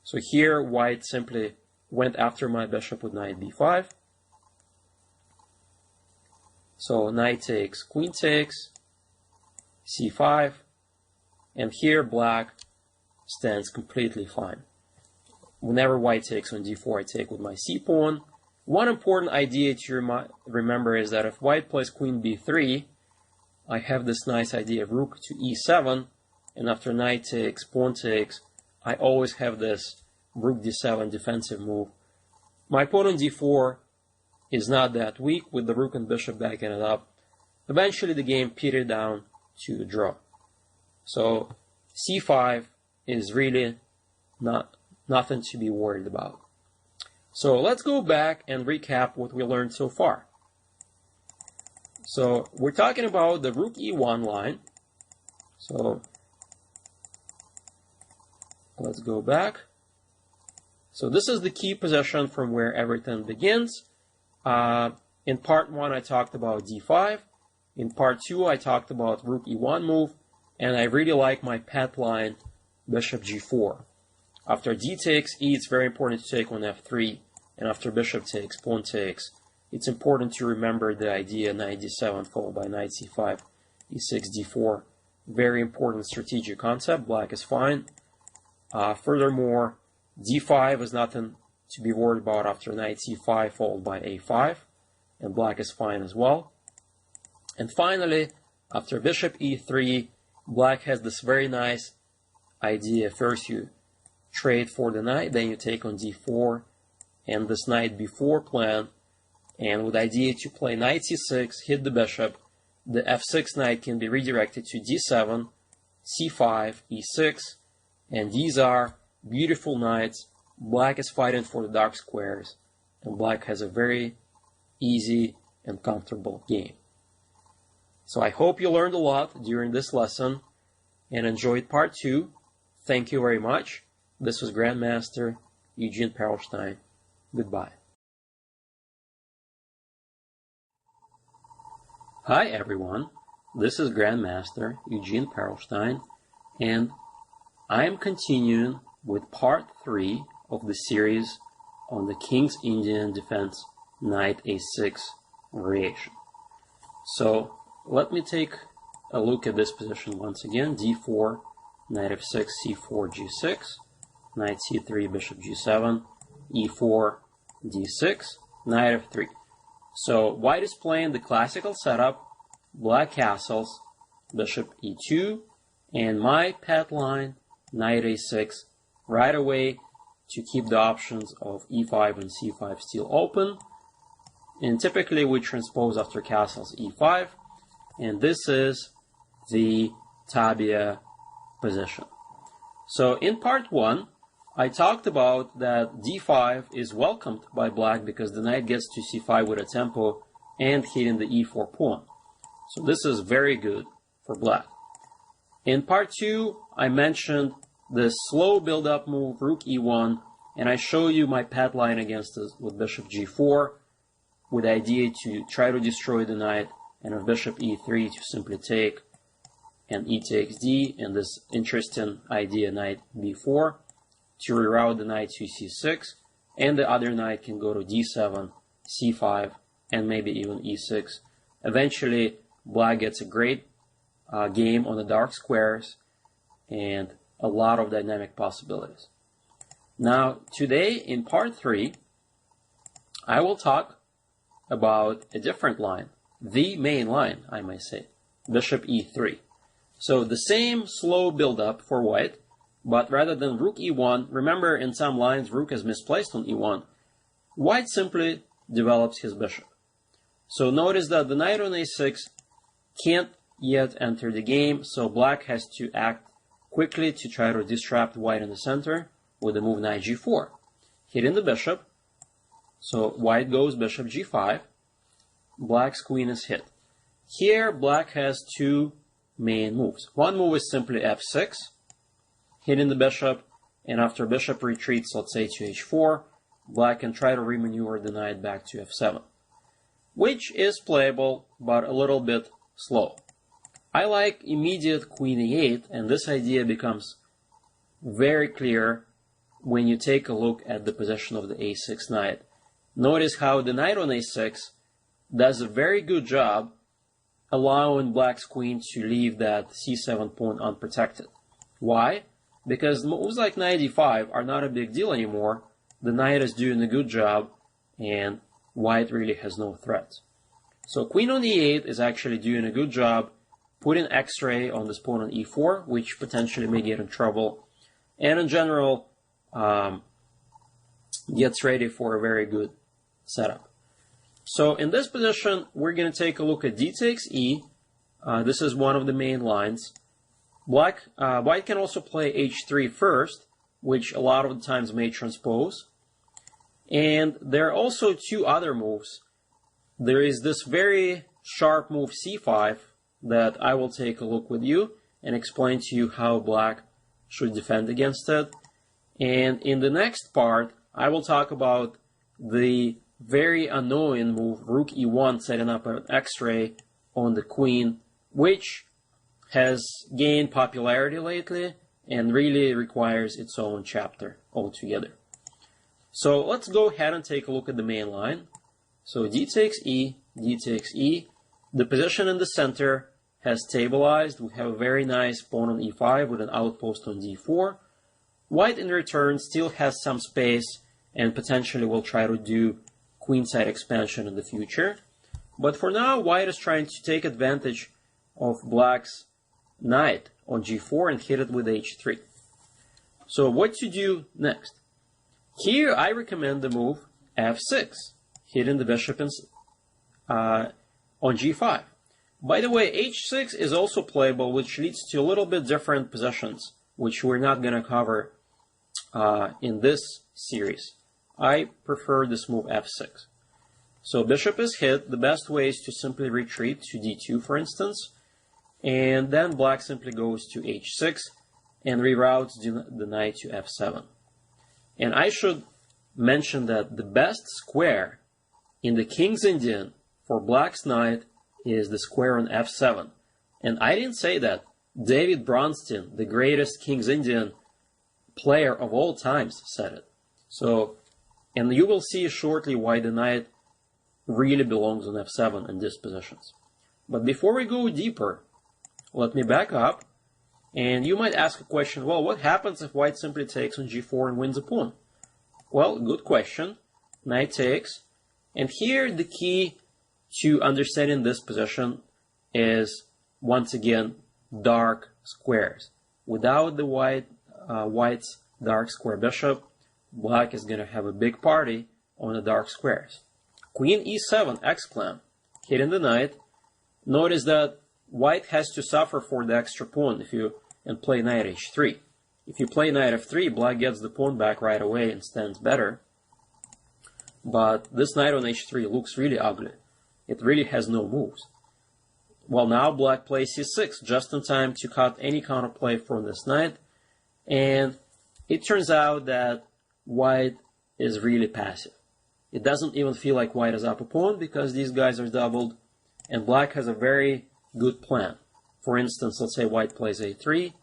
So here white simply went after my bishop with knight b5. So knight takes, queen takes, c5, and here black stands completely fine. Whenever white takes on d4, I take with my c-pawn. One important idea to remember is that if white plays queen b3, I have this nice idea of rook to e7, and after knight takes, pawn takes, I always have this rook d7 defensive move. My pawn on d4 is not that weak, with the rook and bishop backing it up. Eventually the game petered down to a draw. So c5 is really nothing to be worried about. So let's go back and recap what we learned so far. So we're talking about the rook e1 line. So let's go back. So this is the key position from where everything begins. In part 1, I talked about d5. In part 2, I talked about rook e1 move. And I really like my pet line, bishop g4. After d takes e, it's very important to take on f3. And after bishop takes, pawn takes, it's important to remember the idea knight d7 followed by knight c5, e6, d4. Very important strategic concept. Black is fine. Furthermore, d5 is nothing to be worried about after knight c5 followed by a5, and black is fine as well. And finally, after bishop e3, black has this very nice idea. First you trade for the knight, then you take on d4, and this knight b4 plan, and with the idea to play knight c6, hit the bishop, the f6 knight can be redirected to d7, c5, e6, and these are beautiful knights. Black is fighting for the dark squares, and black has a very easy and comfortable game. So I hope you learned a lot during this lesson and enjoyed part 2. Thank you very much. This was Grandmaster Eugene Perelshteyn. Goodbye. Hi everyone, this is Grandmaster Eugene Perelshteyn, and I am continuing with part 3 of the series on the King's Indian defense knight a6 variation. So let me take a look at this position once again. d4, knight f6, c4, g6, knight c3, bishop g7, e4, d6, knight f3. So white is playing the classical setup, black castles, bishop e2, and my pet line, knight a6, right away to keep the options of e5 and c5 still open. And typically we transpose after castles e5, and this is the tabia position. So in part 1, I talked about that d5 is welcomed by black because the knight gets to c5 with a tempo and hitting the e4 pawn. So this is very good for black. In part 2, I mentioned the slow build-up move, rook e1, and I show you my pet line against this with bishop g4 with the idea to try to destroy the knight, and with bishop e3 to simply take, and e takes d, and this interesting idea knight b4 to reroute the knight to c6, and the other knight can go to d7, c5, and maybe even e6. Eventually, black gets a great game on the dark squares and a lot of dynamic possibilities. Now, today in part 3, I will talk about a different line, the main line, I might say, bishop e3. So the same slow build-up for white, but rather than rook e1, remember in some lines rook is misplaced on e1, white simply develops his bishop. So notice that the knight on a6 can't yet enter the game, so black has to act quickly to try to disrupt white in the center with the move knight g4, hitting the bishop. So white goes bishop g5, black's queen is hit. Here black has two main moves. One move is simply f6, hitting the bishop, and after bishop retreats, let's say to h4, black can try to remaneuver the knight back to f7, which is playable but a little bit slow. I like immediate queen e8, and this idea becomes very clear when you take a look at the position of the a6 knight. Notice how the knight on a6 does a very good job allowing black's queen to leave that c7 pawn unprotected. Why? Because moves like knight e5 are not a big deal anymore. The knight is doing a good job, and white really has no threat. So queen on e8 is actually doing a good job putting x-ray on this pawn on e4, which potentially may get in trouble, and in general gets ready for a very good setup. So in this position, we're going to take a look at d takes e. This is one of the main lines. White can also play h3 first, which a lot of the times may transpose. And there are also two other moves. There is this very sharp move c5 that I will take a look with you and explain to you how black should defend against it. And in the next part, I will talk about the very annoying move rook e1, setting up an x-ray on the queen, which has gained popularity lately and really requires its own chapter altogether. So let's go ahead and take a look at the main line. So d takes e, d takes e. The position in the center has stabilized. We have a very nice pawn on e5 with an outpost on d4. White in return still has some space and potentially will try to do queenside expansion in the future. But for now, white is trying to take advantage of black's knight on g4 and hit it with h3. So what to do next? Here I recommend the move f6, hitting the bishop on g5. By the way, h6 is also playable, which leads to a little bit different positions, which we're not going to cover in this series. I prefer this move f6. So bishop is hit. The best way is to simply retreat to d2, for instance, and then black simply goes to h6 and reroutes the knight to f7. And I should mention that the best square in the King's Indian for black's knight is the square on f7. And I didn't say that. David Bronstein, the greatest King's Indian player of all times, said it. So, and you will see shortly why the knight really belongs on f7 in these positions. But before we go deeper, let me back up. And you might ask a question, well, what happens if white simply takes on g4 and wins a pawn? Well, good question. Knight takes. And here the key to understanding this position is, once again, dark squares. Without the white's dark square bishop, black is going to have a big party on the dark squares. Queen e7, exclam, hitting the knight. Notice that white has to suffer for the extra pawn and play knight h3. If you play knight f3, black gets the pawn back right away and stands better. But this knight on h3 looks really ugly. It really has no moves. Well, now black plays c6, just in time to cut any counterplay from this knight. And it turns out that white is really passive. It doesn't even feel like white is up a pawn because these guys are doubled. And black has a very good plan. For instance, let's say white plays a3,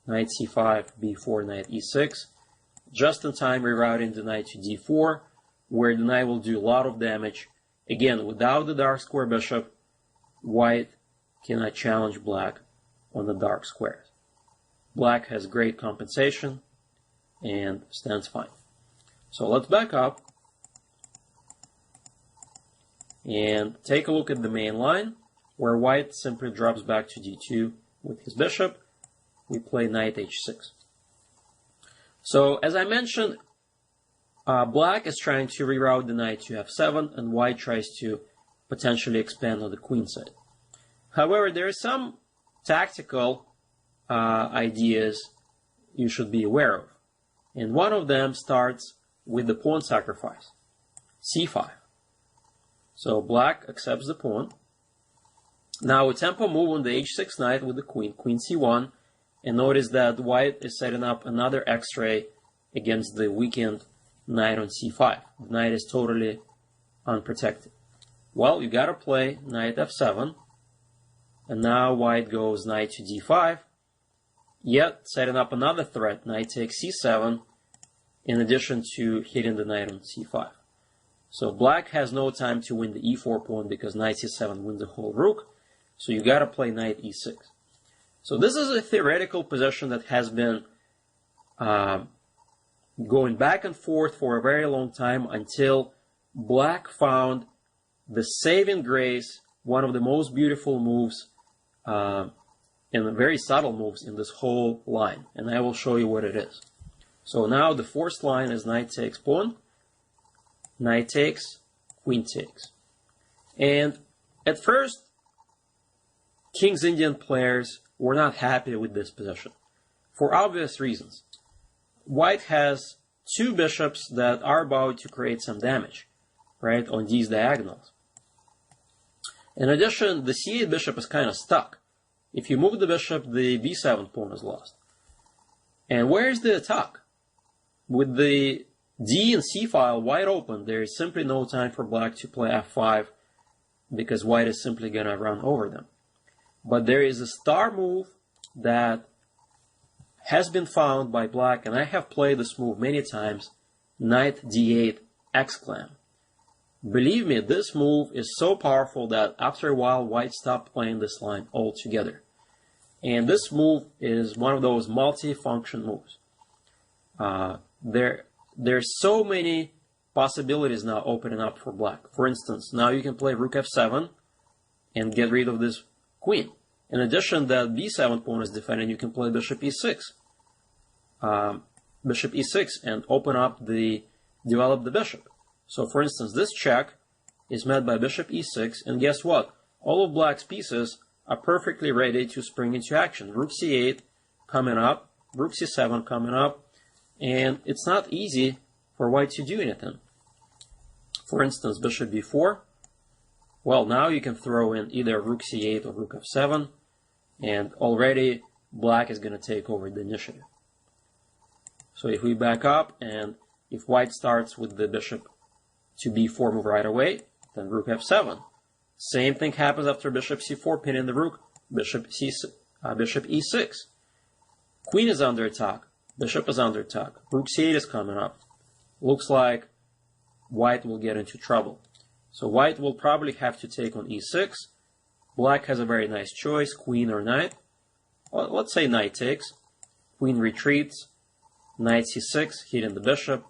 knight c5, b4, knight e6. Just in time rerouting the knight to d4, where the knight will do a lot of damage. Again, without the dark square bishop, white cannot challenge black on the dark squares. Black has great compensation and stands fine. So let's back up and take a look at the main line, where white simply drops back to d2 with his bishop. We play knight h6. So as I mentioned, black is trying to reroute the knight to f7, and white tries to potentially expand on the queen side. However, there are some tactical ideas you should be aware of. And one of them starts with the pawn sacrifice, c5. So black accepts the pawn. Now a tempo move on the h6 knight with the queen, queen c1, and notice that white is setting up another x-ray against the weakened knight on c5. The knight is totally unprotected. Well, you gotta play knight f7, and now white goes knight to d5, yet setting up another threat, knight takes c7, in addition to hitting the knight on c5. So black has no time to win the e4 pawn because knight c7 wins the whole rook, so you gotta play knight e6. So this is a theoretical position that has been going back and forth for a very long time until black found the saving grace, one of the most beautiful moves and very subtle moves in this whole line. And I will show you what it is. So now the forced line is knight takes pawn, knight takes, queen takes. And at first, King's Indian players were not happy with this position for obvious reasons. White has two bishops that are about to create some damage, right, on these diagonals. In addition, the c8 bishop is kind of stuck. If you move the bishop, the b7 pawn is lost. And where is the attack? With the d and c file wide open, there is simply no time for black to play f5 because white is simply going to run over them. But there is a star move that has been found by black, and I have played this move many times, knight d8 exclam. Believe me, this move is so powerful that after a while, white stopped playing this line altogether. And this move is one of those multi-function moves. There's so many possibilities now opening up for black. For instance, now you can play rook f7 and get rid of this queen. In addition, that b7 pawn is defending, you can play bishop e6. Bishop e6 and develop the bishop. So for instance, this check is met by bishop e6, and guess what? All of black's pieces are perfectly ready to spring into action. Rook c8 coming up, rook c7 coming up, and it's not easy for white to do anything. For instance, bishop b4. Well, now you can throw in either rook c8 or rook f7, and already black is going to take over the initiative. So if we back up, and if white starts with the bishop to b4 move right away, then rook f7. Same thing happens after bishop c4, pinning the rook, bishop e6. Queen is under attack, bishop is under attack, rook c8 is coming up. Looks like white will get into trouble. So white will probably have to take on e6. Black has a very nice choice, queen or knight. Well, let's say knight takes. Queen retreats, knight c6, hitting the bishop,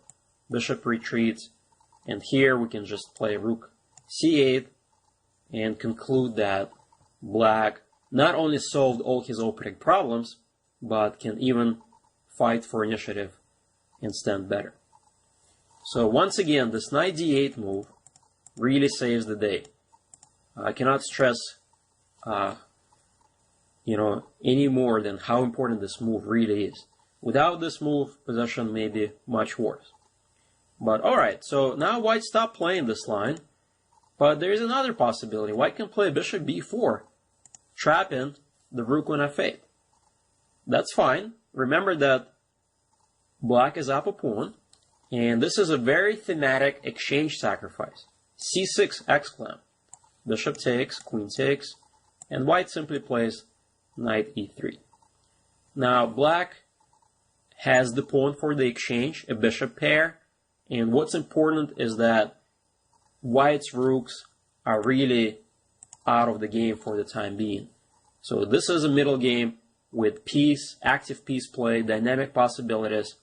bishop retreats, and here we can just play rook c8 and conclude that black not only solved all his opening problems, but can even fight for initiative and stand better. So once again, this knight d8 move really saves the day. I cannot stress any more than how important this move really is. Without this move, possession may be much worse. But alright, so now white stopped playing this line, but there is another possibility. White can play bishop b4, trapping the rook on f8. That's fine. Remember that black is up a pawn, and this is a very thematic exchange sacrifice. c6 exclam. Bishop takes, queen takes, and white simply plays knight e3. Now black has the pawn for the exchange, a bishop pair, and what's important is that white's rooks are really out of the game for the time being. So this is a middle game with piece, active piece play, dynamic possibilities,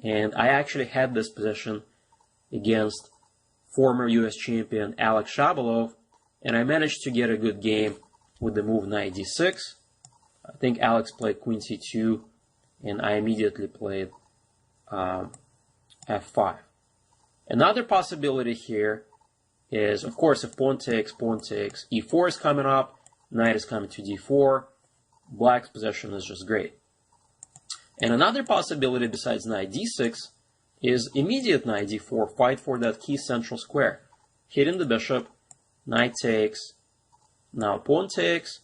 and I actually had this position against former US champion Alex Shabalov, and I managed to get a good game with the move knight d6. I think Alex played queen c2, and I immediately played f5. Another possibility here is, of course, if pawn takes, e4 is coming up, knight is coming to d4, black's position is just great. And another possibility besides knight d6 is immediate knight d4, fight for that key central square, hitting the bishop, knight takes, now pawn takes,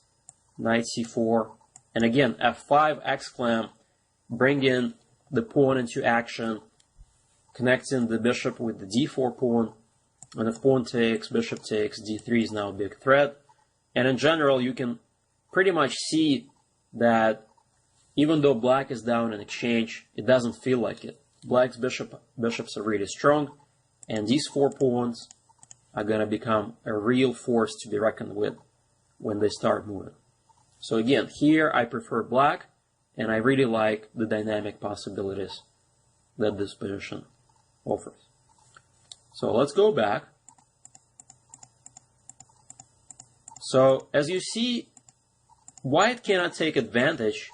knight c4, and again f5 exclam, bring in the pawn into action, connecting the bishop with the d4 pawn, and if pawn takes, bishop takes, d3 is now a big threat. And in general, you can pretty much see that even though black is down in exchange, it doesn't feel like it. Black's bishops are really strong, and these four pawns are going to become a real force to be reckoned with when they start moving. So again, here I prefer black, and I really like the dynamic possibilities that this position offers. So let's go back. So as you see, white cannot take advantage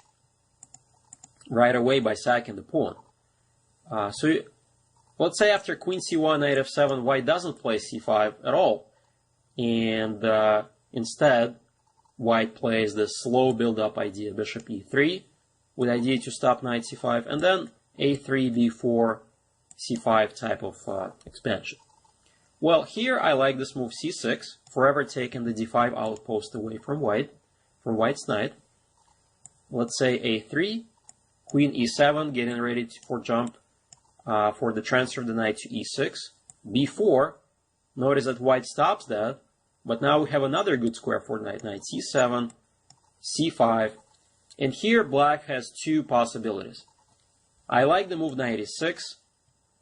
right away by sacking the pawn. Let's say after queen c1, knight f7, white doesn't play c5 at all. And instead, white plays this slow build-up idea, bishop e3, with idea to stop knight c5, and then a3, b4, c5 type of expansion. Well, here I like this move c6, forever taking the d5 outpost away from white's knight. Let's say a3, queen e7, getting ready for jump for the transfer of the knight to e6. b4, notice that white stops that, but now we have another good square for knight, knight c7, c5, and here black has two possibilities. I like the move knight e6.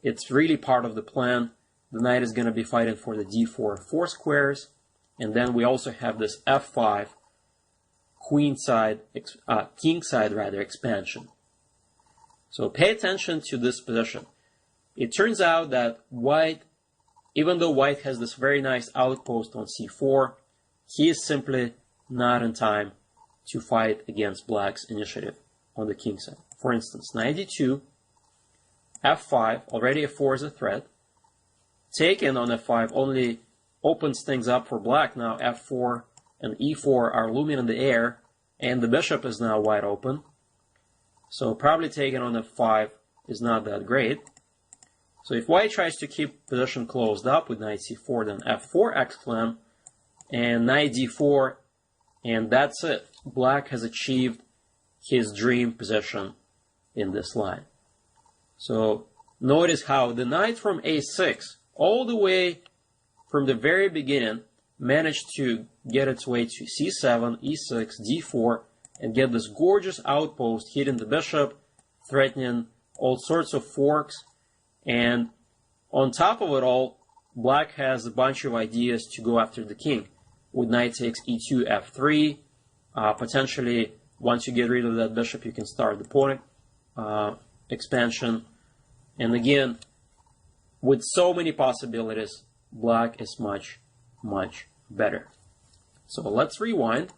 It's really part of the plan. the knight is going to be fighting for the d4 4 squares. And then we also have this f5 king side expansion. So pay attention to this position. It turns out that white, even though white has this very nice outpost on c4, he is simply not in time to fight against black's initiative on the king side. For instance, knight d2, f5, already f4 is a threat. Taken on f5 only opens things up for black. Now f4 and e4 are looming in the air, and the bishop is now wide open. So probably taken on f5 is not that great. So if white tries to keep position closed up with knight c4, then f4 exclam, and knight d4, and that's it. Black has achieved his dream position in this line. So notice how the knight from a6, all the way from the very beginning, managed to get its way to c7, e6, d4, and get this gorgeous outpost hitting the bishop, threatening all sorts of forks. And on top of it all, black has a bunch of ideas to go after the king. With knight takes e2, f3, potentially once you get rid of that bishop, you can start the pawn expansion. And again, with so many possibilities, black is much, much better. So let's rewind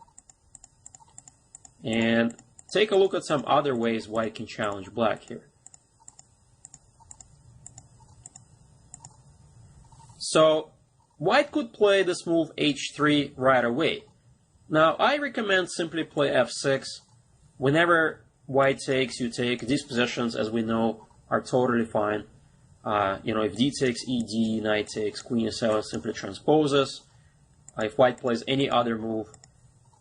and take a look at some other ways white can challenge black here. So white could play this move h3 right away. Now I recommend simply play f6. Whenever white takes, you take. These positions, as we know, are totally fine. If d takes ed, knight takes queen e7, simply transposes. If white plays any other move,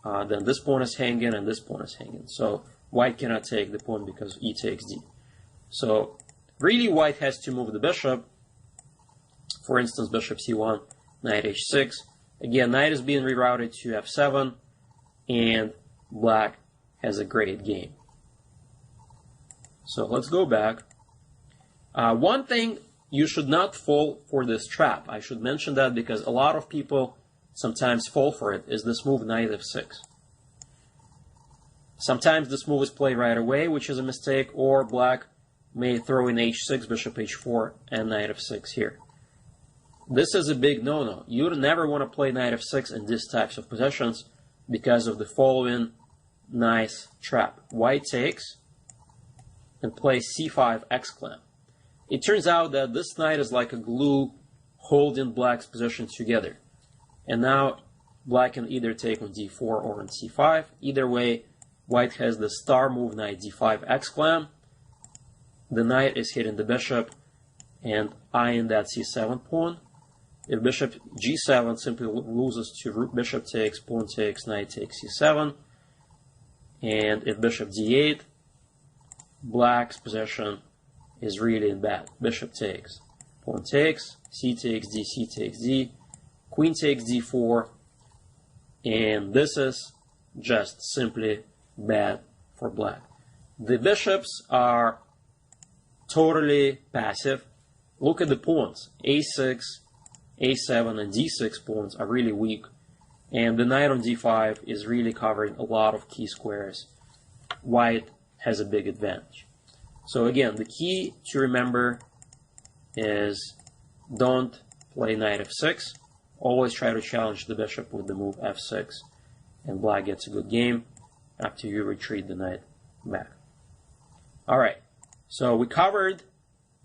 then this pawn is hanging and this pawn is hanging. So white cannot take the pawn because e takes d. So really white has to move the bishop. For instance, bishop c1, knight h6. Again, knight is being rerouted to f7, and black has a great game. So let's go back. One thing, you should not fall for this trap. I should mention that because a lot of people sometimes fall for it, is this move knight f6. Sometimes this move is played right away, which is a mistake, or black may throw in h6, bishop h4, and knight f6 here. This is a big no-no. You would never want to play knight f6 in these types of positions because of the following nice trap. White takes and plays c5 exclam. It turns out that this knight is like a glue holding black's positions together. And now black can either take on d4 or on c5. Either way, white has the star move knight d5 exclam. The knight is hitting the bishop and eyeing that c7 pawn. If bishop g7 simply loses to bishop takes, pawn takes, knight takes c7. And if bishop d8, black's position is really bad. Bishop takes, pawn takes, c takes d, queen takes d4, and this is just simply bad for black. The bishops are totally passive. Look at the pawns. a6, a7, and d6 pawns are really weak, and the knight on d5 is really covering a lot of key squares. White has a big advantage. So again, the key to remember is don't play knight f6. Always try to challenge the bishop with the move f6, and black gets a good game after you retreat the knight back. Alright, so we covered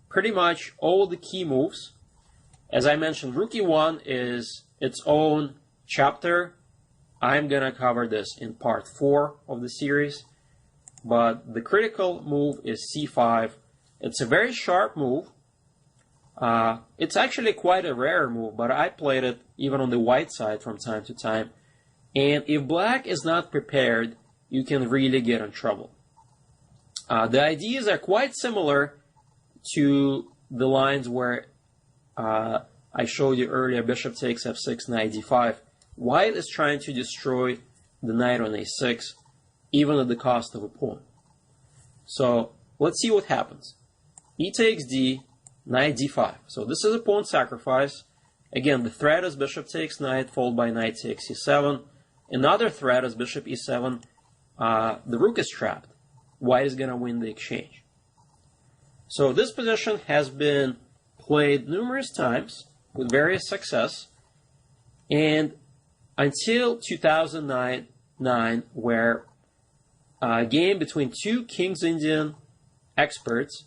pretty much all the key moves. As I mentioned, Rook e1 is its own chapter. I'm going to cover this in part 4 of the series. But the critical move is c5. It's a very sharp move. It's actually quite a rare move, but I played it even on the white side from time to time. And if black is not prepared, you can really get in trouble. The ideas are quite similar to the lines where I showed you earlier, bishop takes f6, knight d5. White is trying to destroy the knight on a6, even at the cost of a pawn. So let's see what happens. E takes d, knight d5. So this is a pawn sacrifice. Again, the threat is bishop takes knight, followed by knight takes e7. Another threat is bishop e7. The rook is trapped. White is going to win the exchange. So this position has been played numerous times with various success, and until 2009, where a game between two King's Indian experts,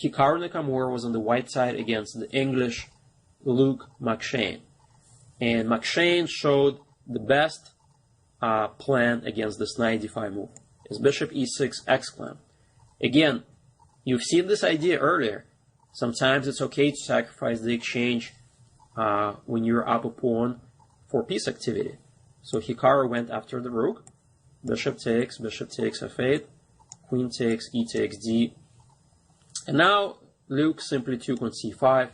Hikaru Nakamura was on the white side against the English Luke McShane. And McShane showed the best plan against this knight d5 move. Is bishop e6 exclam. Again, you've seen this idea earlier. Sometimes it's okay to sacrifice the exchange when you're up a pawn for piece activity. So Hikaru went after the rook. Bishop takes f8. Queen takes, e takes d. And now Luke simply took on c5.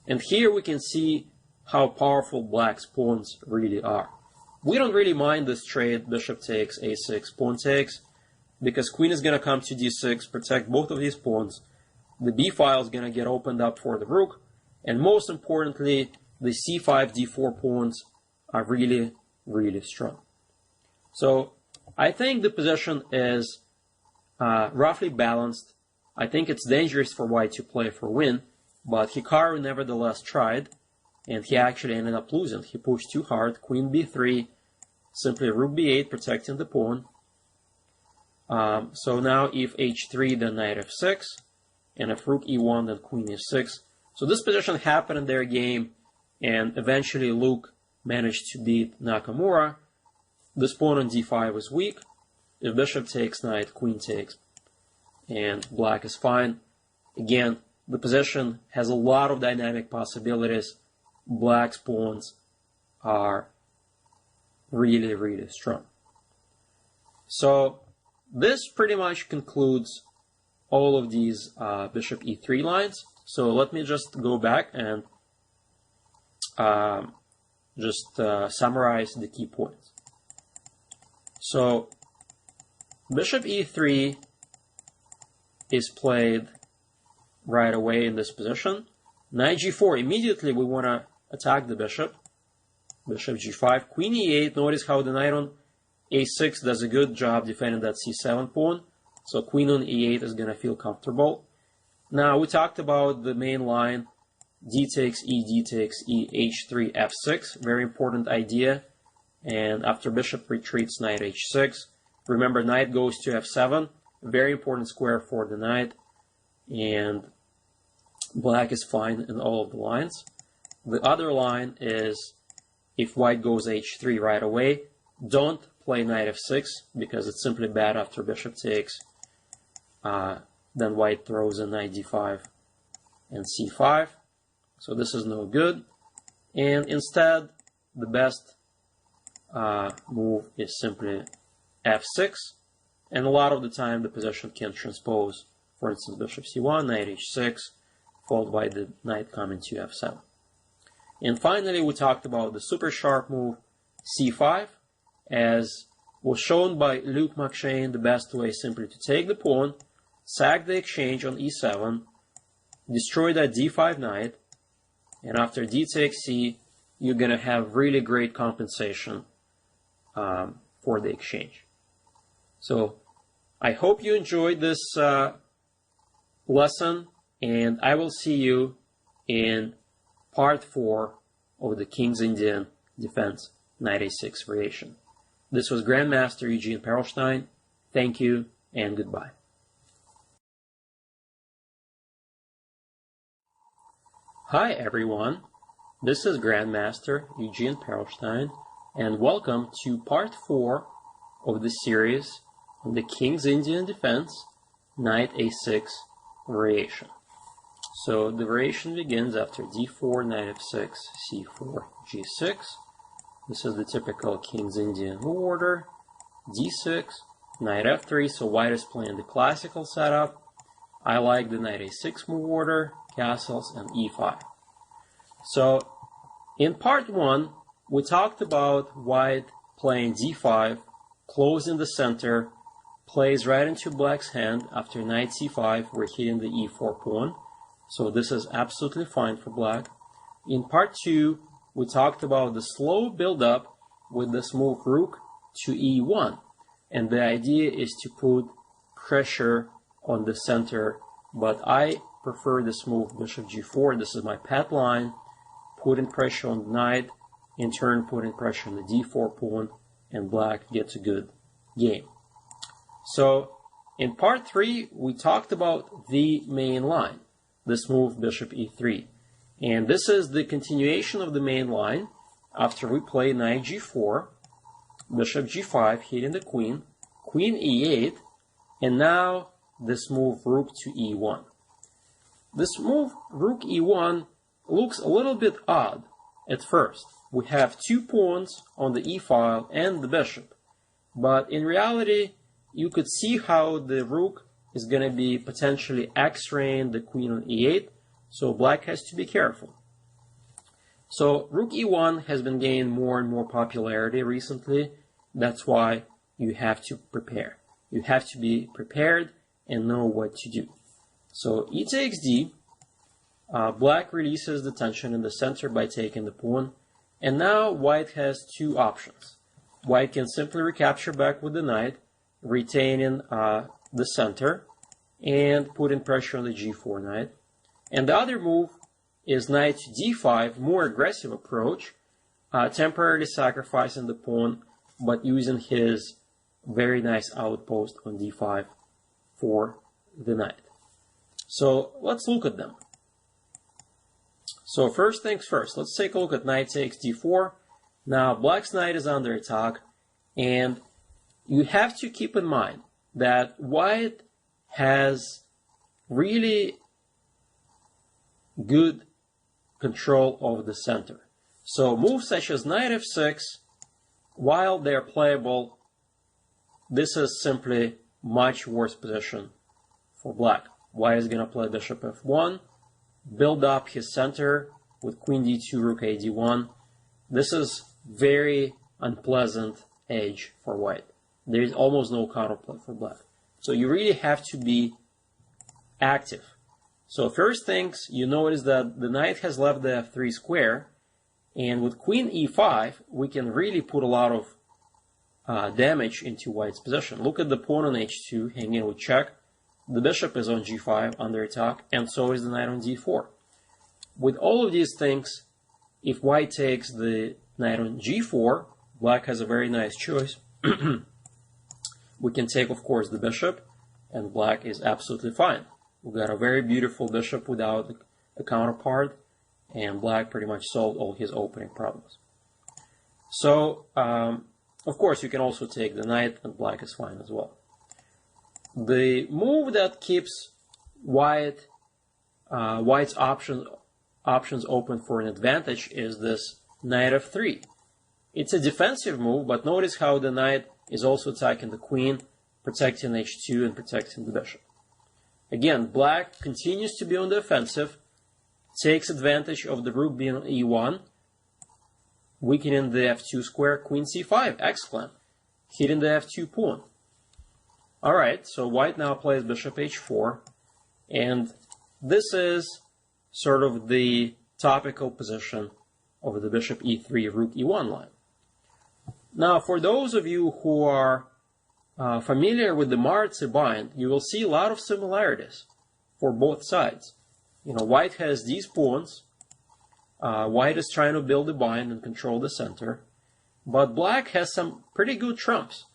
And here we can see how powerful black's pawns really are. We don't really mind this trade, bishop takes, a6, pawn takes, because queen is going to come to d6, protect both of these pawns. The b file is going to get opened up for the rook. And most importantly, the c5, d4 pawns are really, really strong. So I think the position is roughly balanced. I think it's dangerous for white to play for win, but Hikaru nevertheless tried, and he actually ended up losing. He pushed too hard, queen b3, simply rook b8, protecting the pawn. So now if h3, then knight f6, and if rook e1, then queen e6. So this position happened in their game, and eventually Luke managed to beat Nakamura. This pawn on d5 is weak. If bishop takes knight, queen takes, and black is fine. Again, the position has a lot of dynamic possibilities. Black's pawns are really, really strong. So this pretty much concludes all of these bishop e3 lines. So let me just go back and summarize the key points. So bishop e3 is played right away in this position. Knight g4, immediately we want to attack the bishop. Bishop g5, queen e8. Notice how the knight on a6 does a good job defending that c7 pawn. So queen on e8 is going to feel comfortable. Now we talked about the main line, d takes e, h3, f6. Very important idea. And after bishop retreats, knight h6. Remember, knight goes to f7. Very important square for the knight. And black is fine in all of the lines. The other line is if white goes h3 right away, don't play knight f6 because it's simply bad after bishop takes. Then white throws in knight d5 and c5. So this is no good. And instead, the best move is simply f6. And a lot of the time, the position can transpose. For instance, bishop c1, knight h6, followed by the knight coming to f7. And finally, we talked about the super sharp move c5. As was shown by Luke McShane, the best way is simply to take the pawn, sack the exchange on e7, destroy that d5 knight, and after d takes c, you're going to have really great compensation for the exchange. So I hope you enjoyed this lesson, and I will see you in part 4 of the King's Indian defense knight a6 variation. This was Grandmaster Eugene Perelshteyn. Thank you and goodbye. Hi everyone, this is Grandmaster Eugene Perelshteyn, and welcome to part 4 of the series on the King's Indian defense knight a6 variation. So the variation begins after d4, knight f6, c4, g6. This is the typical King's Indian move order. d6, knight f3, so white is playing the classical setup. I like the knight a6 move order, castles, and e5. So in part 1, we talked about white playing d5, closing the center, plays right into black's hand. After knight c5, we're hitting the e4 pawn. So this is absolutely fine for black. In part 2, we talked about the slow build-up with this move rook to e1. And the idea is to put pressure on the center. But I prefer this move, bishop g4. This is my pet line. Putting pressure on the knight, in turn putting pressure on the d4 pawn, and black gets a good game. So in part 3, we talked about the main line, this move bishop e3. And this is the continuation of the main line after we play knight g4, bishop g5, hitting the queen, queen e8, and now this move rook to e1. This move rook e1 looks a little bit odd at first. We have 2 pawns on the e-file and the bishop. But in reality, you could see how the rook is going to be potentially x-raying the queen on e8, so black has to be careful. So rook e1 has been gaining more and more popularity recently. That's why you have to prepare. You have to be prepared and know what to do. So e takes d. Black releases the tension in the center by taking the pawn. And now white has 2 options. White can simply recapture back with the knight, retaining the center, and putting pressure on the g4 knight. And the other move is knight to d5, more aggressive approach, temporarily sacrificing the pawn, but using his very nice outpost on d5 for the knight. So let's look at them. So first things first, let's take a look at knight takes d4. Now black's knight is under attack, and you have to keep in mind that white has really good control over the center. So moves such as knight f6, while they're playable, this is simply much worse position for black. White is going to play bishop f1, build up his center with queen d2, rook a d1. This is very unpleasant edge for white. There is almost no counterplay for black. So you really have to be active. So first things, you notice that the knight has left the f3 square, and with queen e5, we can really put a lot of damage into white's position. Look at the pawn on h2, hanging with check. The bishop is on g5 under attack, and so is the knight on d4. With all of these things, if white takes the knight on g4, black has a very nice choice. We can take, of course, the bishop, and black is absolutely fine. We've got a very beautiful bishop without a counterpart, and black pretty much solved all his opening problems. So, of course, you can also take the knight, and black is fine as well. The move that keeps white's options open for an advantage is this knight f3. It's a defensive move, but notice how the knight is also attacking the queen, protecting h2 and protecting the bishop. Again, black continues to be on the offensive, takes advantage of the rook being on e1, weakening the f2 square, queen c5, excellent, hitting the f2 pawn. Alright, so white now plays bishop h4, and this is sort of the topical position of the bishop e3, rook e1 line. Now, for those of you who are familiar with the Maritze bind, you will see a lot of similarities for both sides. You know, white has these pawns. White is trying to build a bind and control the center. But black has some pretty good trumps.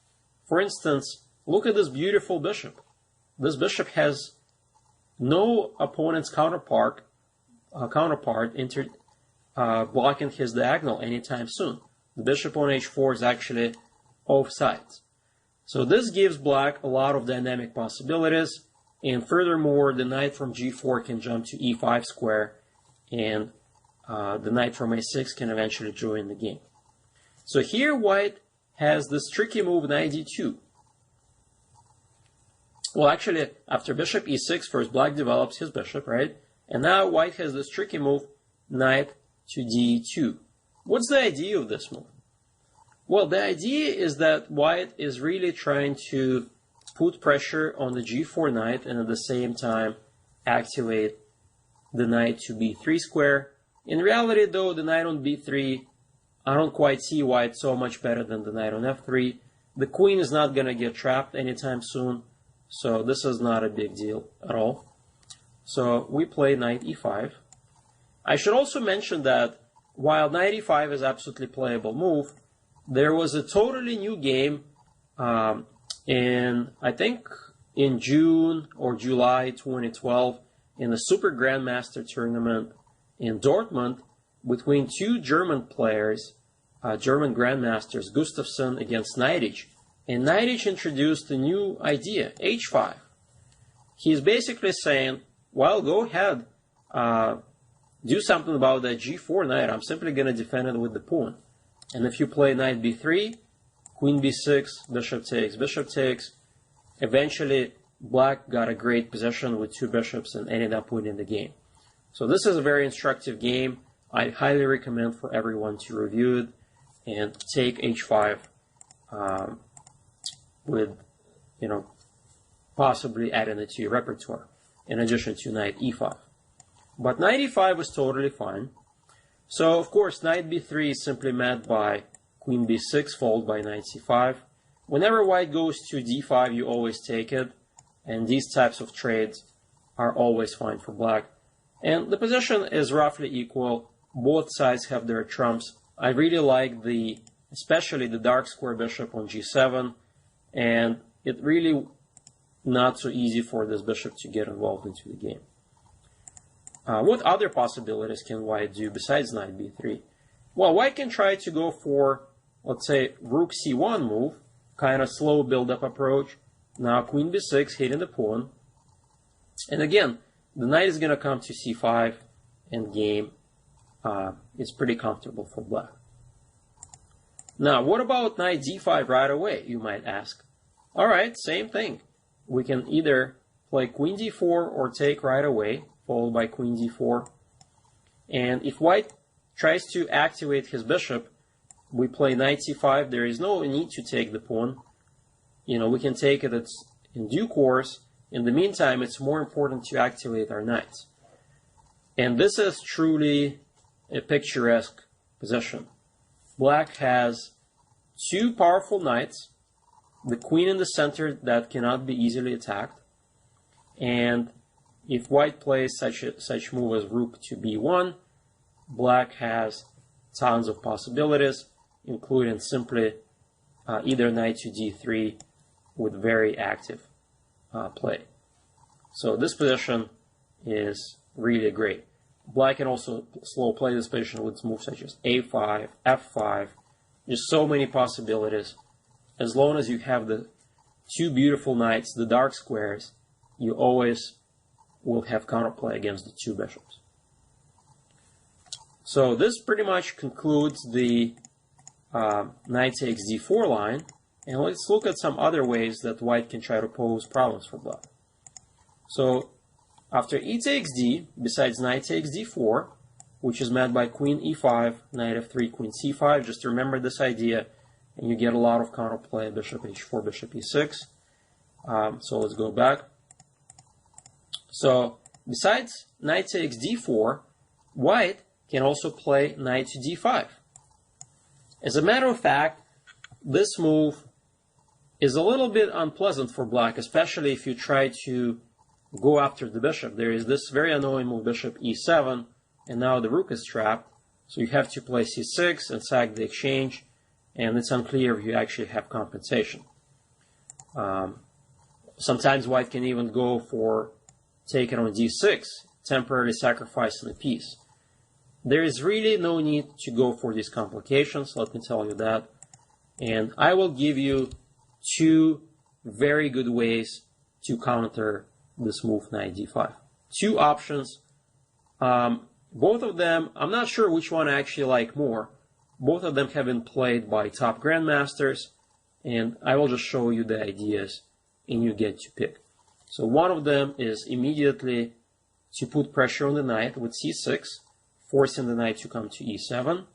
For instance, look at this beautiful bishop. This bishop has no opponent's counterpart blocking his diagonal anytime soon. The bishop on h4 is actually off sides. So this gives black a lot of dynamic possibilities, and furthermore, the knight from g4 can jump to e5 square, and the knight from a6 can eventually join the game. So here white has this tricky move, knight d2. Well, actually, after bishop e6, first black develops his bishop, right? And now white has this tricky move, knight to d2. What's the idea of this move? Well, the idea is that white is really trying to put pressure on the g4 knight and at the same time activate the knight to b3 square. In reality, though, the knight on b3, I don't quite see why it's so much better than the knight on f3. The queen is not going to get trapped anytime soon, so this is not a big deal at all. So we play knight e5. I should also mention that while knight e5 is absolutely playable move, there was a totally new game I think in June or July 2012 in the Super Grandmaster tournament in Dortmund between two German players, German Grandmasters, Gustafsson against Neidich. And Neidich introduced a new idea, h5. He's basically saying, well, go ahead, do something about that g4 knight. I'm simply going to defend it with the pawn. And if you play knight b3, queen b6, bishop takes, eventually black got a great position with two bishops and ended up winning the game. So this is a very instructive game. I highly recommend for everyone to review it and take h5 with, possibly adding it to your repertoire in addition to knight e5. But knight e5 was totally fine. So, of course, knight b3 is simply met by queen b6 followed by knight c5. Whenever white goes to d5, you always take it. And these types of trades are always fine for black. And the position is roughly equal. Both sides have their trumps. I really like especially the dark square bishop on g7. And it really not so easy for this bishop to get involved into the game. What other possibilities can white do besides knight b3? Well, white can try to go for, let's say, rook c1 move, kind of slow build-up approach. Now queen b6 hitting the pawn. And again, the knight is going to come to c5, and game is pretty comfortable for black. Now, what about knight d5 right away, you might ask? All right, same thing. We can either play queen d4 or take right away, followed by queen d4. And if white tries to activate his bishop, we play knight c5. There is no need to take the pawn. We can take it in due course. In the meantime, it's more important to activate our knights. And this is truly a picturesque position. Black has two powerful knights, the queen in the center that cannot be easily attacked, and if white plays such move as rook to b1, black has tons of possibilities, including simply either knight to d3 with very active play. So this position is really great. Black can also slow play this position with moves such as a5, f5, just so many possibilities. As long as you have the two beautiful knights, the dark squares, you always will have counterplay against the two bishops. So this pretty much concludes the knight takes d4 line, and let's look at some other ways that white can try to pose problems for black. So after e takes d, besides knight takes d4, which is met by queen e5, knight f3, queen c5, just remember this idea, and you get a lot of counterplay, bishop h4, bishop e6. So let's go back. So besides knight takes d4, white can also play knight to d5. As a matter of fact, this move is a little bit unpleasant for black, especially if you try to go after the bishop. There is this very annoying move, bishop e7, and now the rook is trapped. So you have to play c6 and sack the exchange, and it's unclear if you actually have compensation. Sometimes white can even go for taking on d6, temporarily sacrificing a piece. There is really no need to go for these complications, let me tell you that. And I will give you two very good ways to counter this move knight d5. Two options. Both of them, I'm not sure which one I actually like more. Both of them have been played by top grandmasters, and I will just show you the ideas and you get to pick. So one of them is immediately to put pressure on the knight with c6, forcing the knight to come to e7.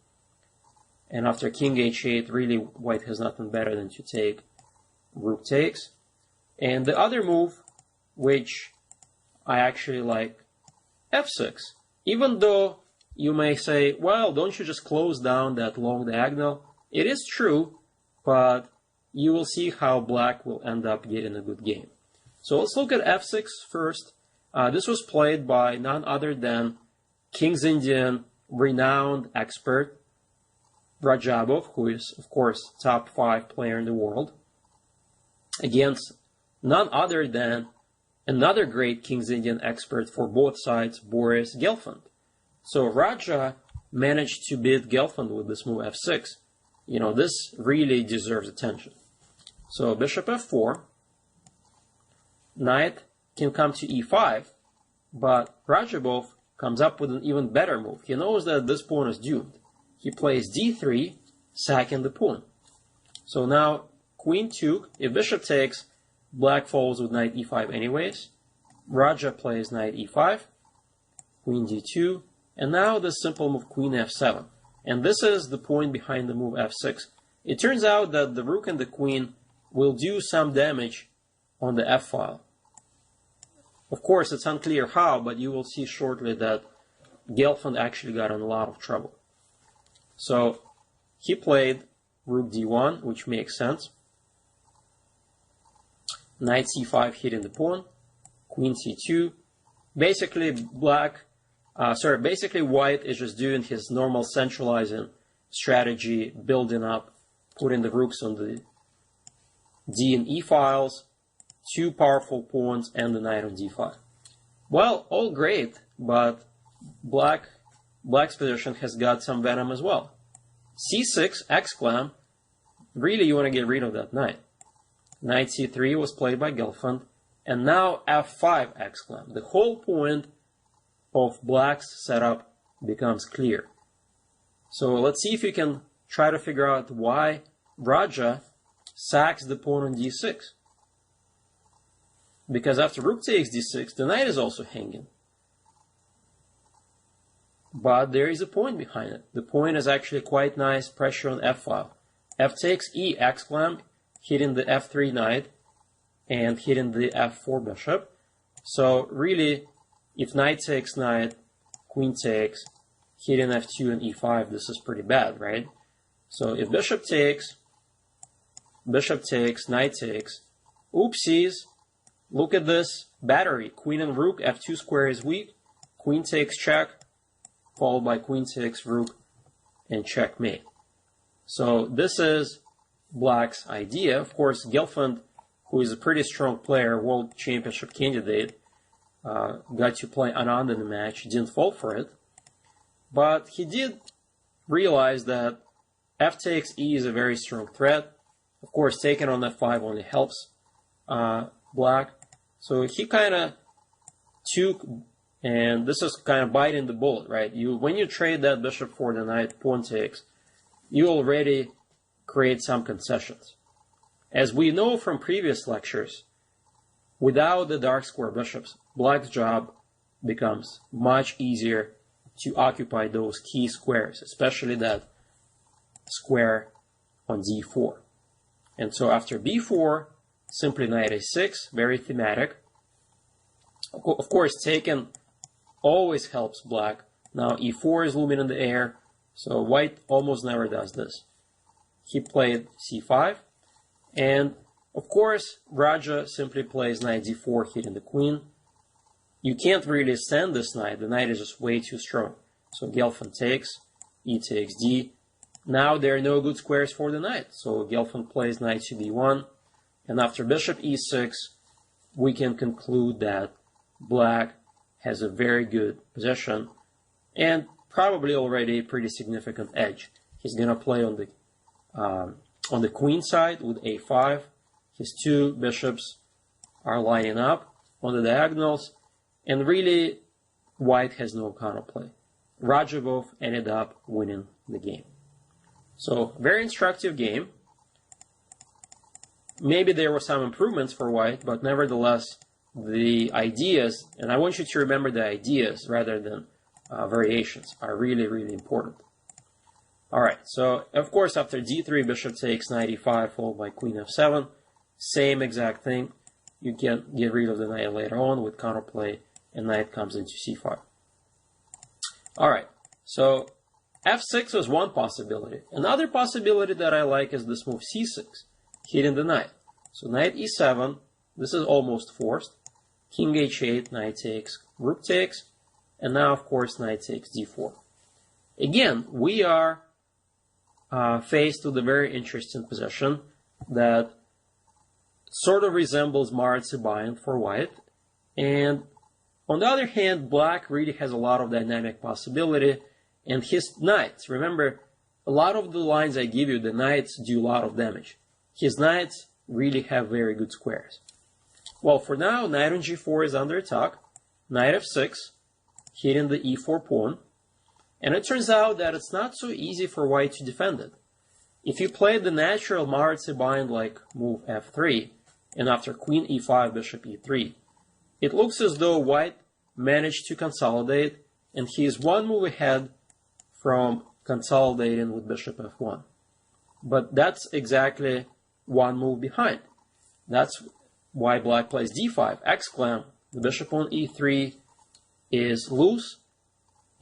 And after king h8, really white has nothing better than to take rook takes. And the other move, which I actually like f6. Even though you may say, well, don't you just close down that long diagonal? It is true, but you will see how black will end up getting a good game. So let's look at f6 first. This was played by none other than King's Indian renowned expert Rajabov, who is, of course, top 5 player in the world, against none other than another great King's Indian expert for both sides, Boris Gelfand. So Raja managed to beat Gelfand with this move f6. You know, this really deserves attention. So bishop f4, knight can come to e5, but Rajabov comes up with an even better move. He knows that this pawn is doomed. He plays d3, sacking the pawn. So now queen took. If bishop takes, black follows with knight e5 anyways. Raja plays knight e5, queen d2, and now the simple move queen f7. And this is the point behind the move f6. It turns out that the rook and the queen will do some damage on the f-file. Of course, it's unclear how, but you will see shortly that Gelfand actually got in a lot of trouble. So he played rook d1, which makes sense. Knight c5 hitting the pawn, queen c2. Basically, white is just doing his normal centralizing strategy, building up, putting the rooks on the d and e files, 2 powerful pawns, and the knight on d5. Well, all great, but black's position has got some venom as well. c6, exclam, really you want to get rid of that knight. Knight c3 was played by Gelfand, and now f5, exclam. The whole point of black's setup becomes clear. So let's see if you can try to figure out why Raja sacks the pawn on d6. Because after rook takes d6, the knight is also hanging. But there is a point behind it. The point is actually quite nice pressure on f-file. F takes e, exclam, hitting the f3 knight and hitting the f4 bishop. So really, if knight takes knight, queen takes, hitting f2 and e5, this is pretty bad, right? So if bishop takes, knight takes, oopsies, look at this battery. Queen and rook, f2 square is weak, queen takes check, followed by queen takes rook, and checkmate. So this is black's idea. Of course, Gelfand, who is a pretty strong player, world championship candidate, got to play Anand in the match, didn't fall for it. But he did realize that f takes e is a very strong threat. Of course, taking on f5 only helps black. So he kind of took, and this is kind of biting the bullet, right? When you trade that bishop for the knight, pawn takes, you already create some concessions. As we know from previous lectures, without the dark square bishops, black's job becomes much easier to occupy those key squares, especially that square on d4. And so after b4, simply knight a6, very thematic. Of course, taken always helps black. Now e4 is looming in the air, so white almost never does this. He played c5, and of course, Raja simply plays knight d4, hitting the queen. You can't really stand this knight. The knight is just way too strong. So Gelfand takes, e takes d. Now there are no good squares for the knight. So Gelfand plays knight to d1. And after bishop e6, we can conclude that black has a very good position and probably already a pretty significant edge. He's going to play on the queen side with a5. His 2 bishops are lining up on the diagonals, and really, white has no counterplay. Rajabov ended up winning the game. So, very instructive game. Maybe there were some improvements for white, but nevertheless, the ideas, and I want you to remember the ideas rather than variations, are really, really important. Alright, so of course after d3, bishop takes, knight e5, followed by queen f7. Same exact thing. You can get rid of the knight later on with counterplay, and knight comes into c5. All right, so f6 is one possibility. Another possibility that I like is this move c6, hitting the knight. So knight e7, this is almost forced. King h8, knight takes, rook takes, and now, of course, knight takes d4. Again, we are faced with a very interesting position that sort of resembles Maratsi bind for white. And on the other hand, black really has a lot of dynamic possibility. And his knights, remember, a lot of the lines I give you, the knights do a lot of damage. His knights really have very good squares. Well, for now, knight on g4 is under attack. Knight f6, hitting the e4 pawn. And it turns out that it's not so easy for white to defend it. If you play the natural Maratsi bind like move f3, and after queen e5, bishop e3, it looks as though white managed to consolidate, and he is one move ahead from consolidating with bishop f1. But that's exactly one move behind. That's why black plays d5, exclam, the bishop on e3 is loose,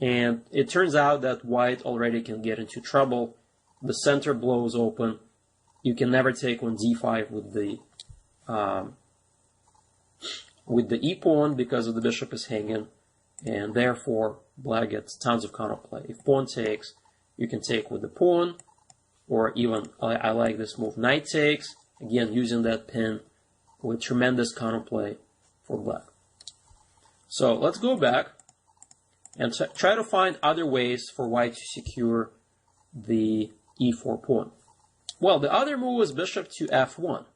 and it turns out that white already can get into trouble. The center blows open. You can never take on d5 with the e pawn because of the bishop is hanging, and therefore black gets tons of counterplay. If pawn takes, you can take with the pawn, or even I like this move, knight takes, again using that pin with tremendous counterplay for black. So let's go back and try to find other ways for white to secure the e4 pawn. Well, the other move is bishop to f1.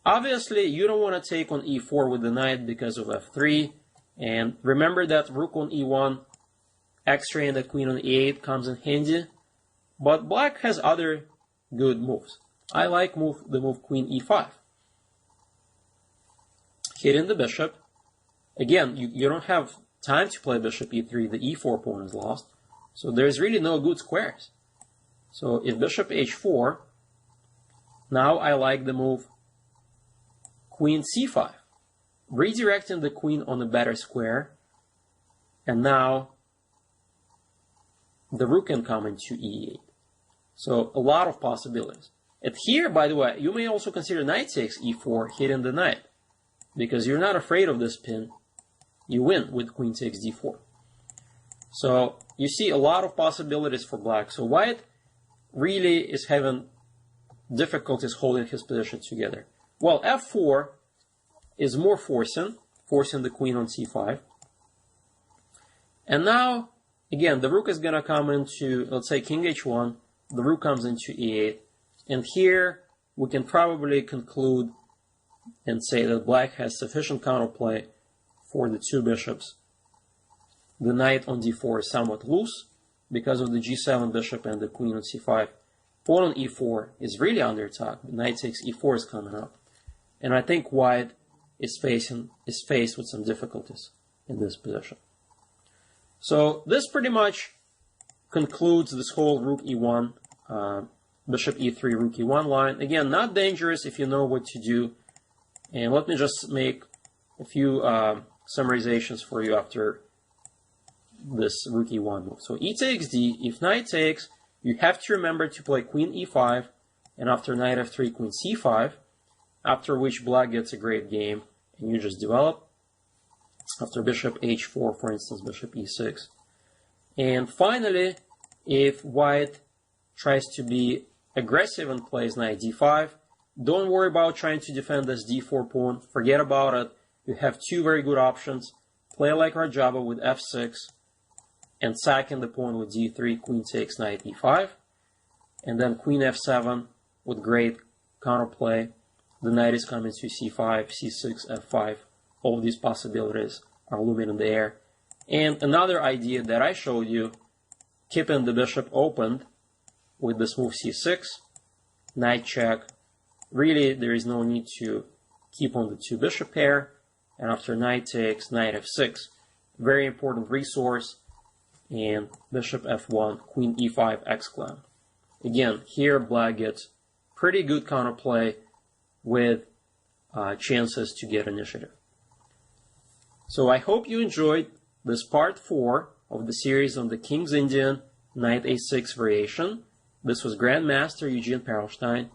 Obviously, you don't want to take on e4 with the knight because of f3. And remember that rook on e1, x-ray and the queen on e8 comes in handy. But black has other good moves. I like the move queen e5. Hitting the bishop. Again, you don't have time to play bishop e3. The e4 pawn is lost. So there's really no good squares. So if bishop h4, now I like the move queen c5. Redirecting the queen on a better square. And now the rook can come into e8. So a lot of possibilities. And here, by the way, you may also consider knight takes e4, hitting the knight. Because you're not afraid of this pin. You win with queen takes d4. So you see a lot of possibilities for black. So white really is having difficulties holding his position together. Well, f4 is more forcing the queen on c5. And now, again, the rook is going to come into, let's say, king h1. The rook comes into e8. And here we can probably conclude and say that black has sufficient counterplay for the two bishops. The knight on d4 is somewhat loose because of the g7 bishop and the queen on c5. Pawn on e4 is really under attack. The knight takes e4 is coming up. And I think white is faced with some difficulties in this position. So this pretty much concludes this whole rook e1, bishop e3, rook e1 line. Again, not dangerous if you know what to do. And let me just make a few summarizations for you after this rook e1 move. So e takes d. If knight takes, you have to remember to play queen e5, and after knight f3, queen c5, after which black gets a great game, and you just develop. After bishop h4, for instance, bishop e6. And finally, if white tries to be aggressive and plays knight d5, don't worry about trying to defend this d4 pawn. Forget about it. You have two very good options. Play like Rajaba with f6 and sacking the pawn with d3, queen takes knight e5. And then queen f7 with great counterplay. The knight is coming to c5, c6, f5. All of these possibilities are looming in the air. And another idea that I showed you, keeping the bishop opened with this move c6, knight check. Really, there is no need to keep on the two bishop pair. And after knight takes, knight f6, very important resource. And bishop f1, queen e5, exclam. Again, here black gets pretty good counterplay with chances to get initiative. So I hope you enjoyed this part 4 of the series on the King's Indian Knight A6 variation. This was Grandmaster Eugene Perelshteyn.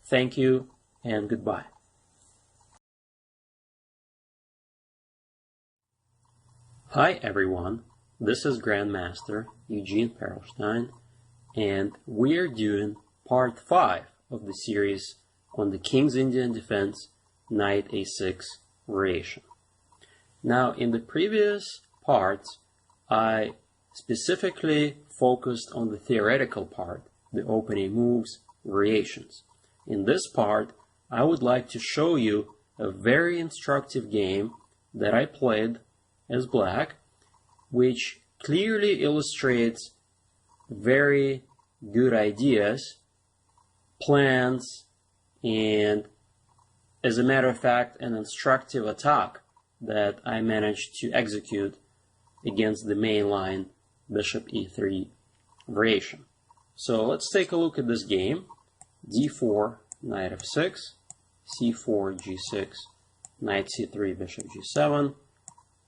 Thank you and goodbye. Hi everyone, this is Grandmaster Eugene Perelshteyn, and we're doing part 5 of the series on the King's Indian Defense Knight A6 variation. Now, in the previous parts, I specifically focused on the theoretical part, the opening moves, variations. In this part, I would like to show you a very instructive game that I played as black, which clearly illustrates very good ideas, plans, and as a matter of fact, an instructive attack that I managed to execute against the mainline Bishop E3 variation. So let's take a look at this game. D4, Knight F6, C4, G6, Knight C3, Bishop G7,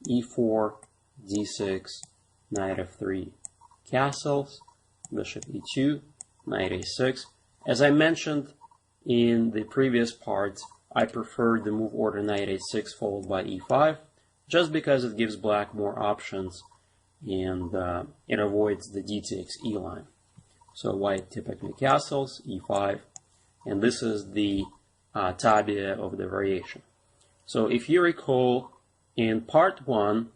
E4, D6, Knight F3, castles, Bishop E2, Knight A6. As I mentioned in the previous parts, I prefer the move order Knight A6 followed by E5, just because it gives black more options and it avoids the D takes E line. So white typically castles, E5, and this is the tabia of the variation. So if you recall, in part 1,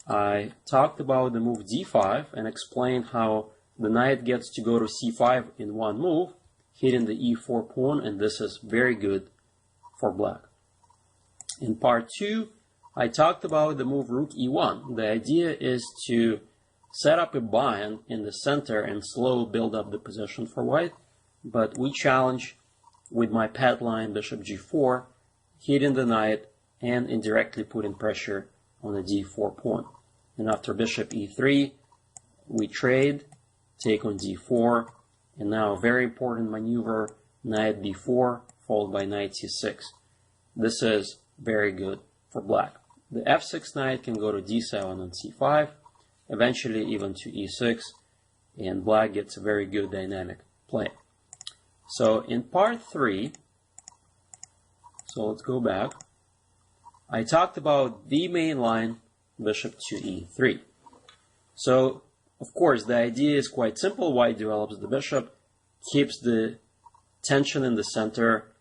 I talked about the move D5 and explained how the knight gets to go to C5 in one move, hitting the E4 pawn, and this is very good for black. In part 2, I talked about the move Rook E1. The idea is to set up a bind in the center and slowly build up the position for white, but we challenge with my pet line Bishop G4, hitting the knight and indirectly putting pressure on the D4 pawn. And after Bishop E3, we trade, take on D4, and now a very important maneuver, Knight B4, followed by Knight C6. This is very good for black. The F6 knight can go to D7 and C5, eventually even to E6, and black gets a very good dynamic play. So in part 3, so let's go back, I talked about the main line, Bishop to E3. So, of course, the idea is quite simple. White develops the bishop, keeps the tension in the center,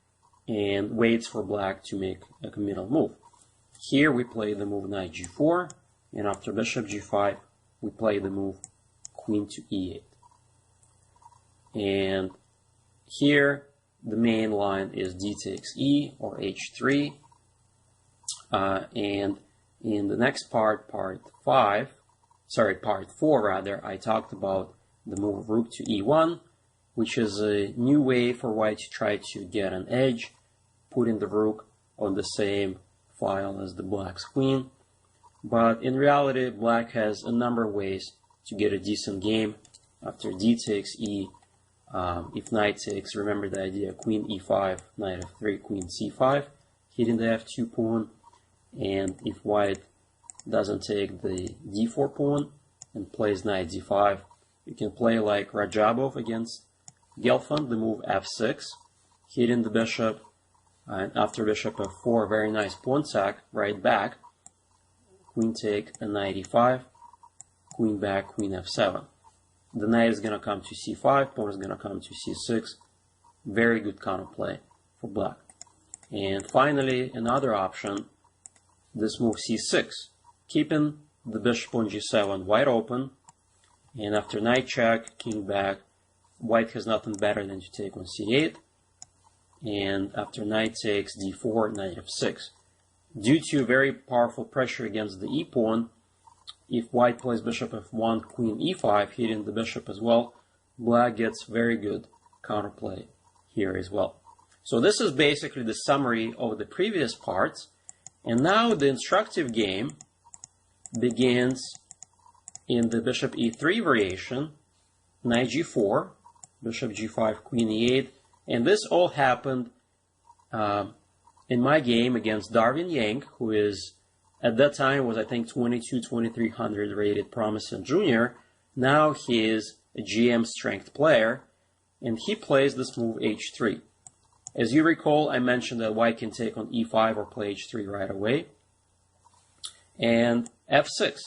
and waits for black to make a committal move. Here we play the move Knight G4, and after Bishop G5, we play the move Queen to E8. And here, the main line is D takes E, or H3, and in the next part, part 4 rather, I talked about the move Rook to E1, which is a new way for white to try to get an edge, putting the rook on the same file as the black's queen. But in reality, black has a number of ways to get a decent game. After D takes E, if knight takes, remember the idea, Queen E5, Knight F3, Queen C5, hitting the F2 pawn. And if white doesn't take the D4 pawn and plays Knight D5, you can play like Rajabov against Gelfand, the move F6, hitting the bishop, and after Bishop F4, very nice pawn sack, right back, Queen take, and Knight E5, Queen back, Queen F7. The knight is going to come to C5, pawn is going to come to C6, very good counterplay for black. And finally, another option, this move C6, keeping the bishop on G7 wide open, and after knight check, king back, white has nothing better than to take on C8, and after knight takes D4, Knight F6. Due to very powerful pressure against the E pawn, if white plays Bishop F1, Queen E5, hitting the bishop as well, black gets very good counterplay here as well. So this is basically the summary of the previous parts. And now the instructive game begins in the Bishop E3 variation, Knight G4, Bishop G5, Queen E8. And this all happened in my game against Darwin Yang, who is at that time was, I think, 2300 rated, promising junior. Now he is a GM strength player, and he plays this move h3. As you recall, I mentioned that white can take on e5 or play h3 right away. And f6.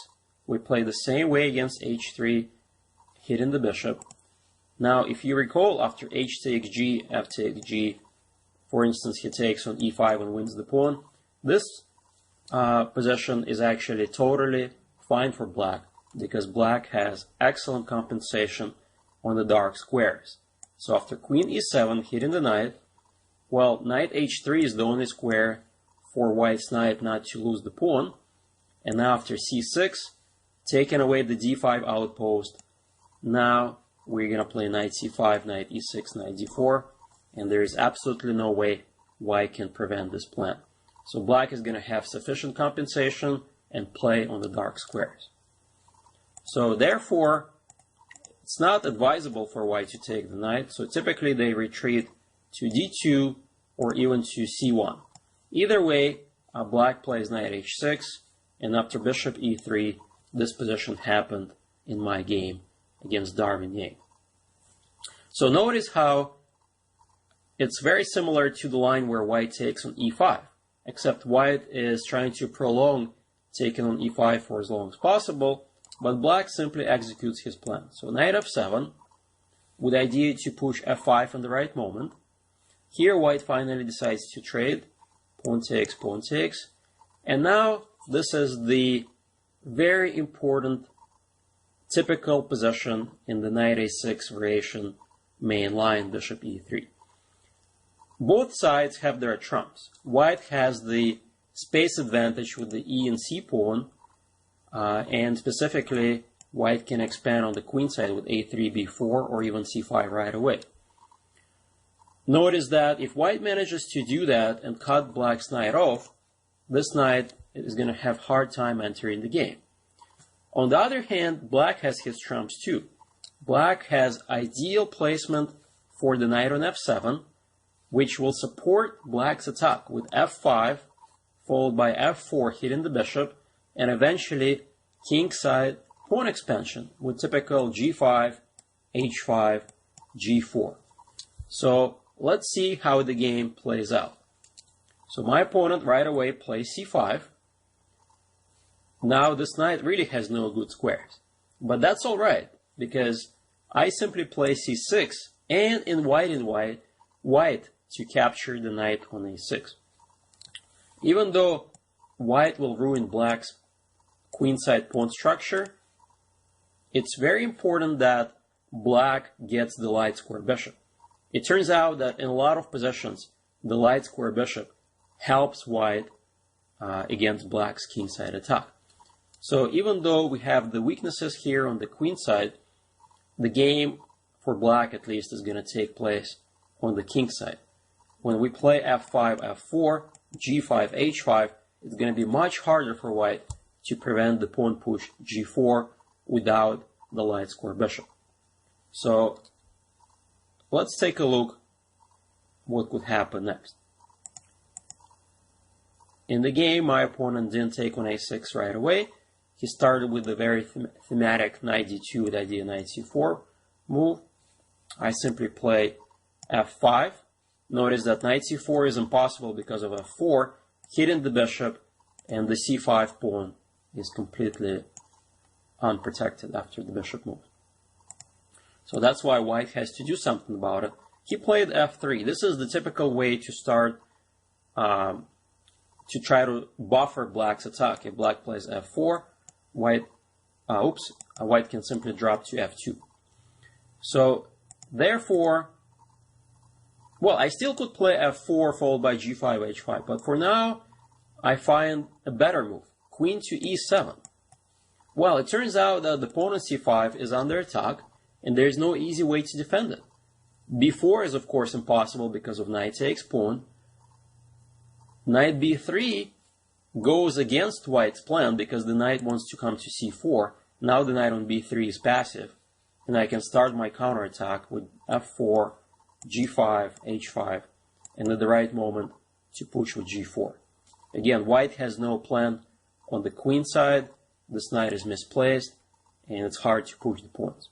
We play the same way against h3, hitting the bishop. Now, if you recall, after h takes g, f takes g, for instance, he takes on e5 and wins the pawn, this position is actually totally fine for black, because black has excellent compensation on the dark squares. So after queen e7, hitting the knight, well, knight h3 is the only square for white's knight not to lose the pawn. And now after c6, taking away the d5 outpost, now we're going to play knight c5, knight e6, knight d4, and there is absolutely no way white can prevent this plan. So black is going to have sufficient compensation and play on the dark squares. So therefore, it's not advisable for white to take the knight, so typically they retreat to d2 or even to c1. Either way, black plays knight h6, and after bishop e3, this position happened in my game against Darwin Yang. So notice how it's very similar to the line where white takes on e5, except white is trying to prolong taking on e5 for as long as possible, but black simply executes his plan. So knight f7, with the idea to push f5 in the right moment. Here white finally decides to trade, pawn takes, and now this is the very important typical position in the knight a6 variation main line, bishop e3. Both sides have their trumps. White has the space advantage with the e and c pawn, and specifically white can expand on the queen side with a3, b4, or even c5 right away. Notice that if white manages to do that and cut black's knight off, this knight is going to have a hard time entering the game. On the other hand, black has his trumps too. Black has ideal placement for the knight on f7, which will support black's attack with f5, followed by f4 hitting the bishop, and eventually kingside pawn expansion with typical g5, h5, g4. So let's see how the game plays out. So my opponent right away plays c5. Now this knight really has no good squares. But that's all right, because I simply play c6 and invite white to capture the knight on a6. Even though white will ruin black's queenside pawn structure, it's very important that black gets the light square bishop. It turns out that in a lot of positions, the light square bishop helps white against black's kingside attack. So even though we have the weaknesses here on the queen side, the game for black at least is going to take place on the king side. When we play f5, f4, g5, h5, it's going to be much harder for white to prevent the pawn push g4 without the light square bishop. So let's take a look what could happen next. In the game, my opponent didn't take on a6 right away. He started with the very thematic knight d2 with idea knight c4 move. I simply play f5. Notice that knight c4 is impossible because of f4, hitting the bishop, and the c5 pawn is completely unprotected after the bishop move. So that's why white has to do something about it. He played f3. This is the typical way to start to try to buffer black's attack. If black plays f4, white can simply drop to f2. So therefore, well, I still could play f4 followed by g5, h5, but for now, I find a better move, queen to e7. Well, it turns out that the pawn on c5 is under attack, and there's no easy way to defend it. b4 is, of course, impossible because of knight takes pawn. Knight b3 goes against white's plan because the knight wants to come to c4. Now the knight on b3 is passive, and I can start my counterattack with f4, g5, h5, and at the right moment to push with g4. Again, white has no plan on the queen side, this knight is misplaced, and it's hard to push the pawns.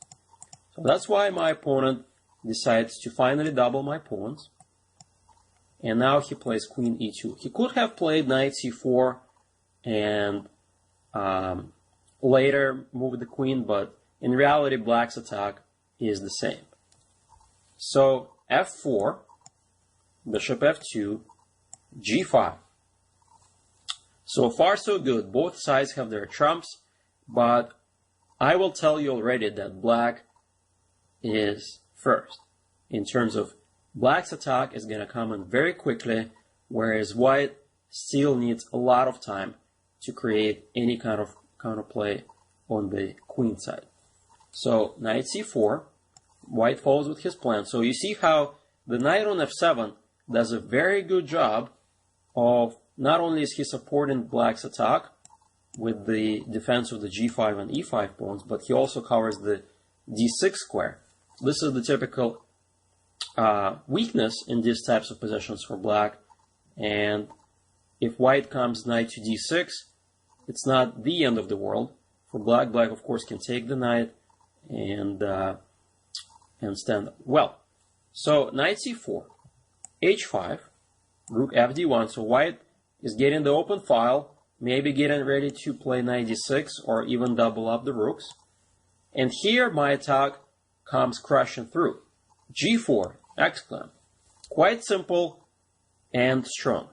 So that's why my opponent decides to finally double my pawns. And now he plays queen e2. He could have played knight c4 and later move the queen, but in reality, black's attack is the same. So f4, bishop f2, g5. So far so good. Both sides have their trumps, but I will tell you already that black is first. In terms of black's attack is going to come in very quickly, whereas white still needs a lot of time to create any kind of counterplay on the queen side. So knight c4, white follows with his plan. So you see how the knight on f7 does a very good job of not only is he supporting black's attack with the defense of the g5 and e5 pawns, but he also covers the d6 square. This is the typical weakness in these types of positions for black. And if white comes knight to d6, it's not the end of the world. For black, black of course can take the knight and stand up. Well, so knight c4, h5, rook fd1. So white is getting the open file, maybe getting ready to play knight d6 or even double up the rooks. And here my attack comes crashing through. g4, exclam. Quite simple and strong.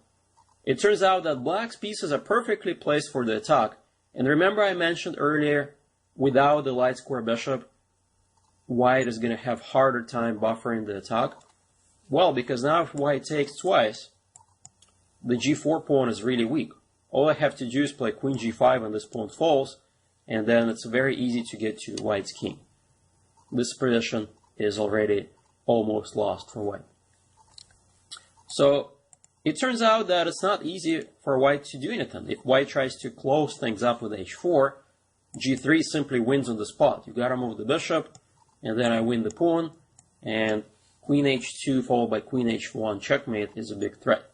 It turns out that black's pieces are perfectly placed for the attack. And remember I mentioned earlier, without the light square bishop, white is going to have harder time buffering the attack. Well, because now if white takes twice, the g4 pawn is really weak. All I have to do is play queen g5 and this pawn falls, and then it's very easy to get to white's king. This position is already almost lost for white. So it turns out that it's not easy for white to do anything. If white tries to close things up with h4, g3 simply wins on the spot. You gotta move the bishop, and then I win the pawn, and queen h2 followed by queen h1 checkmate is a big threat.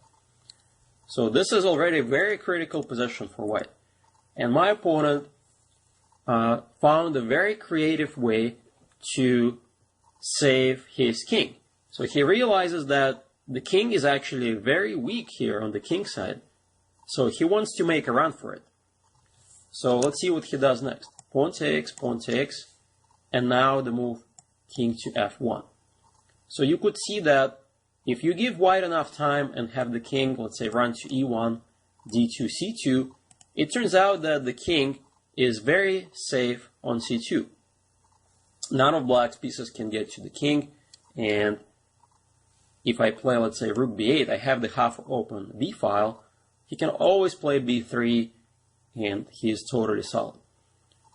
So this is already a very critical position for white. And my opponent found a very creative way to save his king. So he realizes that the king is actually very weak here on the king side. So he wants to make a run for it. So let's see what he does next. Pawn takes, and now the move king to f1. So you could see that if you give white enough time and have the king, let's say, run to e1, d2, c2, it turns out that the king is very safe on c2. None of black's pieces can get to the king, and if I play, let's say, rook b8, I have the half-open b file. He can always play b3, and he is totally solid.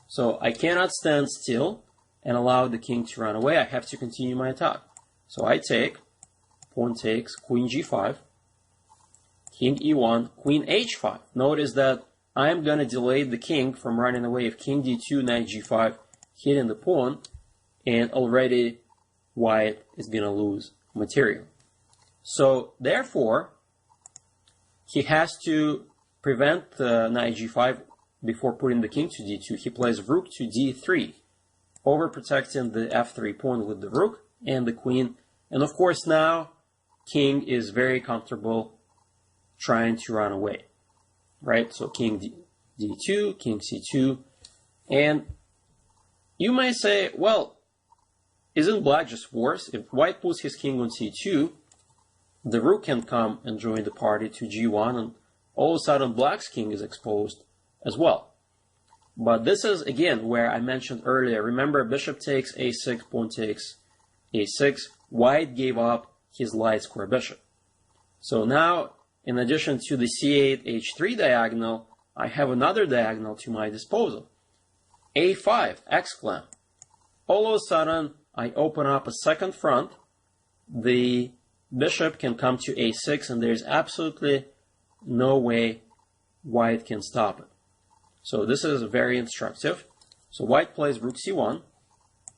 So I cannot stand still and allow the king to run away. I have to continue my attack. So I take, pawn takes, queen g5, king e1, queen h5. Notice that I am going to delay the king from running away. If king d2, knight g5, hitting the pawn, and already white is going to lose material. So therefore, he has to prevent knight g5 before putting the king to d2. He plays rook to d3, overprotecting the f3 pawn with the rook and the queen. And of course now, king is very comfortable trying to run away, right? So king d2, king c2, and you may say, well, isn't black just worse? If white puts his king on c2, the rook can come and join the party to g1, and all of a sudden black's king is exposed as well. But this is, again, where I mentioned earlier. Remember, bishop takes a6, pawn takes a6. White gave up his light square bishop. So now, in addition to the c8, h3 diagonal, I have another diagonal to my disposal. a5, exclam. All of a sudden, I open up a second front. The bishop can come to a6, and there's absolutely no way white can stop it. So this is very instructive. So white plays rook c1,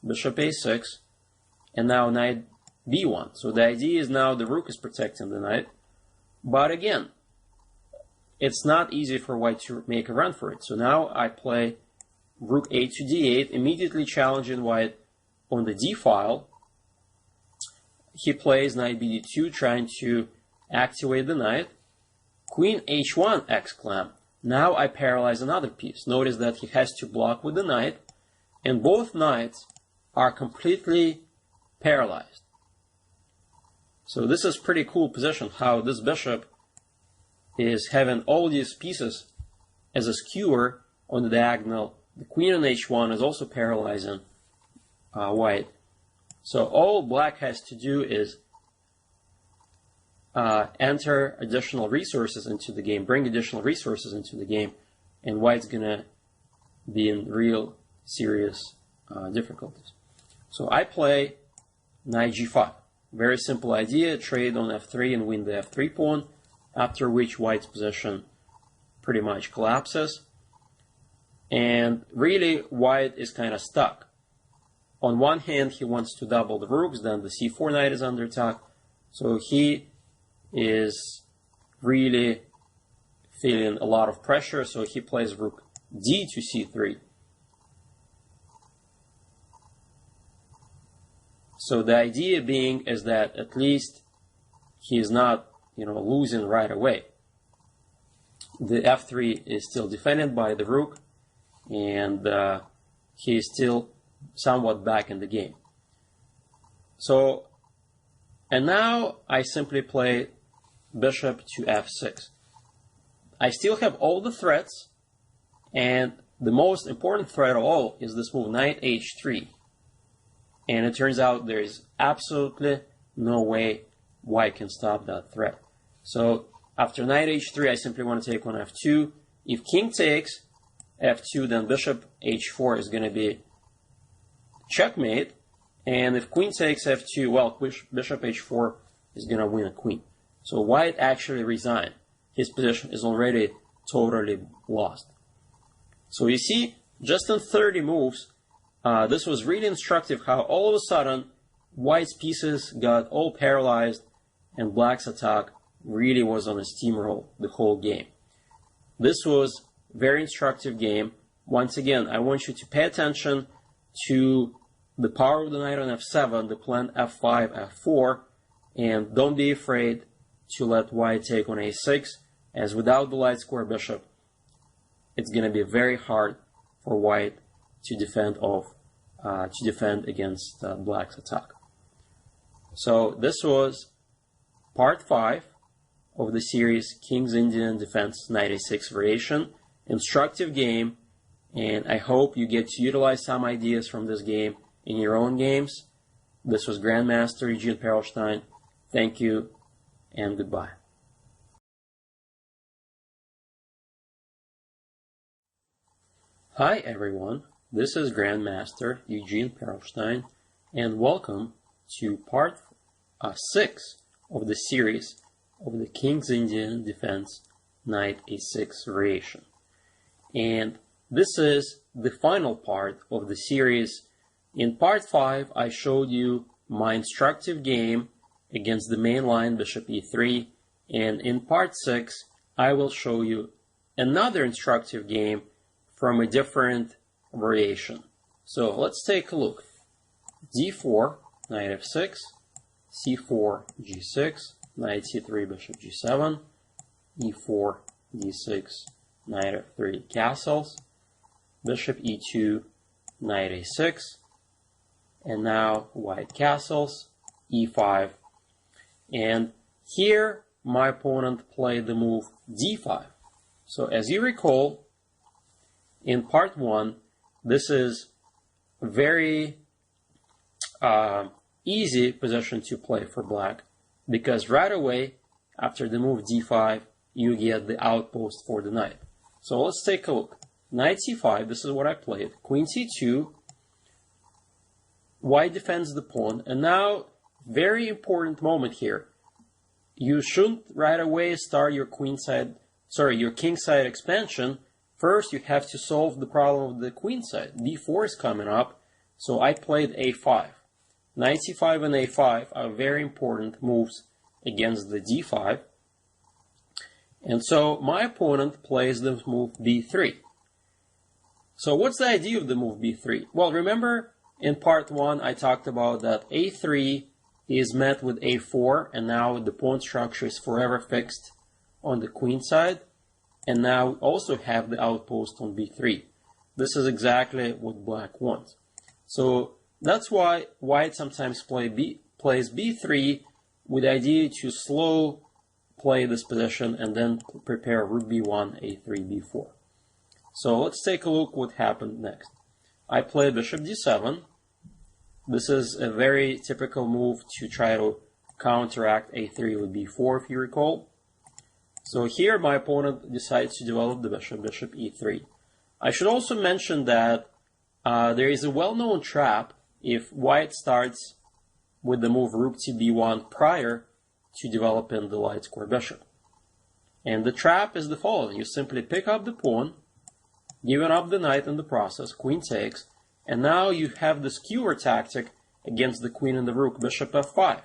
bishop a6, and now knight b1. So the idea is now the rook is protecting the knight. But again, it's not easy for white to make a run for it. So now I play rook a to d8, immediately challenging white on the d file. He plays knight bd2, trying to activate the knight. Queen h1 exclam. Now I paralyze another piece. Notice that he has to block with the knight, and both knights are completely paralyzed. So this is pretty cool position, how this bishop is having all these pieces as a skewer on the diagonal. The queen on h1 is also paralyzing white. So all black has to do is enter additional resources into the game, bring additional resources into the game, and white's gonna be in real serious difficulties. So I play knight g5. Very simple idea, trade on f3 and win the f3 pawn, after which white's position pretty much collapses. And really, white is kind of stuck. On one hand, he wants to double the rooks, then the c4 knight is under attack. So he is really feeling a lot of pressure, so he plays rook d to c3. So the idea being is that at least he is not, losing right away. The f3 is still defended by the rook, and he is still somewhat back in the game. So, and now I simply play bishop to f6. I still have all the threats, and the most important threat of all is this move, knight h3. And it turns out there is absolutely no way white can stop that threat. So after knight h3, I simply want to take on f2. If king takes f2, then bishop h4 is going to be checkmate. And if queen takes f2, well, bishop h4 is going to win a queen. So white actually resigned. His position is already totally lost. So you see, just in 30 moves, this was really instructive how all of a sudden white's pieces got all paralyzed and black's attack really was on a steamroll the whole game. This was a very instructive game. Once again, I want you to pay attention to the power of the knight on f7, the plan f5, f4, and don't be afraid to let white take on a6, as without the light square bishop, it's going to be very hard for white to defend against black's attack. So this was part 5 of the series King's Indian Defense Knight A6 variation. Instructive game, and I hope you get to utilize some ideas from this game in your own games. This was Grandmaster Eugene Perelshteyn. Thank you and goodbye. Hi everyone, this is Grandmaster Eugene Perelshteyn, and welcome to part 6 of the series of the King's Indian Defense Knight A6 variation. And this is the final part of the series. In part 5, I showed you my instructive game against the main line bishop e3, and in part 6, I will show you another instructive game from a different variation. So let's take a look. d4, knight f6, c4, g6, knight c3, bishop g7, e4, d6, knight f3, castles, bishop e2, knight a6, and now white castles, e5. And here my opponent played the move d5. So as you recall, in part 1, this is a very easy position to play for black, because right away after the move d5 you get the outpost for the knight. So let's take a look. Knight c5, this is what I played. Queen c2, white defends the pawn, and now very important moment here. You shouldn't right away start your your king side expansion. First you have to solve the problem of the queen side. d4 is coming up, so I played a5. Knight c5 and a5 are very important moves against the d5. And so my opponent plays the move b3. So what's the idea of the move b3? Well, remember in part 1 I talked about that a3 is met with a4, and now the pawn structure is forever fixed on the queen side, and now we also have the outpost on b3. This is exactly what black wants. So that's why white sometimes plays b3 with the idea to slow play this position and then prepare rook b1, a3, b4. So let's take a look what happened next. I played bishop d7. This is a very typical move to try to counteract a3 with b4, if you recall. So here my opponent decides to develop the bishop e3. I should also mention that there is a well-known trap if white starts with the move rook to b1 prior to developing the light square bishop. And the trap is the following. You simply pick up the pawn, giving up the knight in the process, queen takes, and now you have the skewer tactic against the queen and the rook, bishop f5.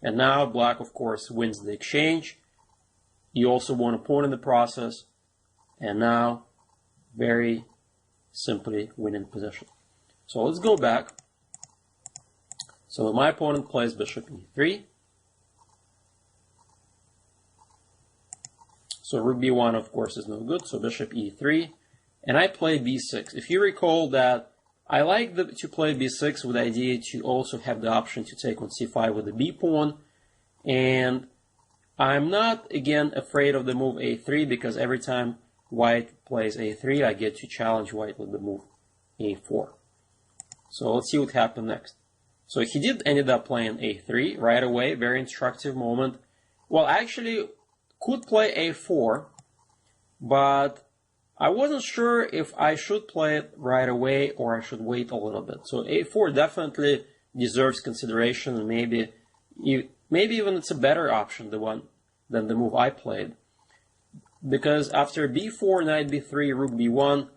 And now black, of course, wins the exchange. You also won a pawn in the process, and now very simply winning position. So let's go back. So my opponent plays bishop e3. So rook b1, of course, is no good, so bishop e3. And I play b6. If you recall that I like to play b6 with the idea to also have the option to take on c5 with the b pawn. And I'm not, again, afraid of the move a3 because every time white plays a3, I get to challenge white with the move a4. So let's see what happened next. So he did ended up playing a3 right away, very instructive moment. Well, actually, could play a4, but I wasn't sure if I should play it right away or I should wait a little bit. So a4 definitely deserves consideration, and maybe even it's a better option than the move I played. Because after b4, knight b3, rook b1,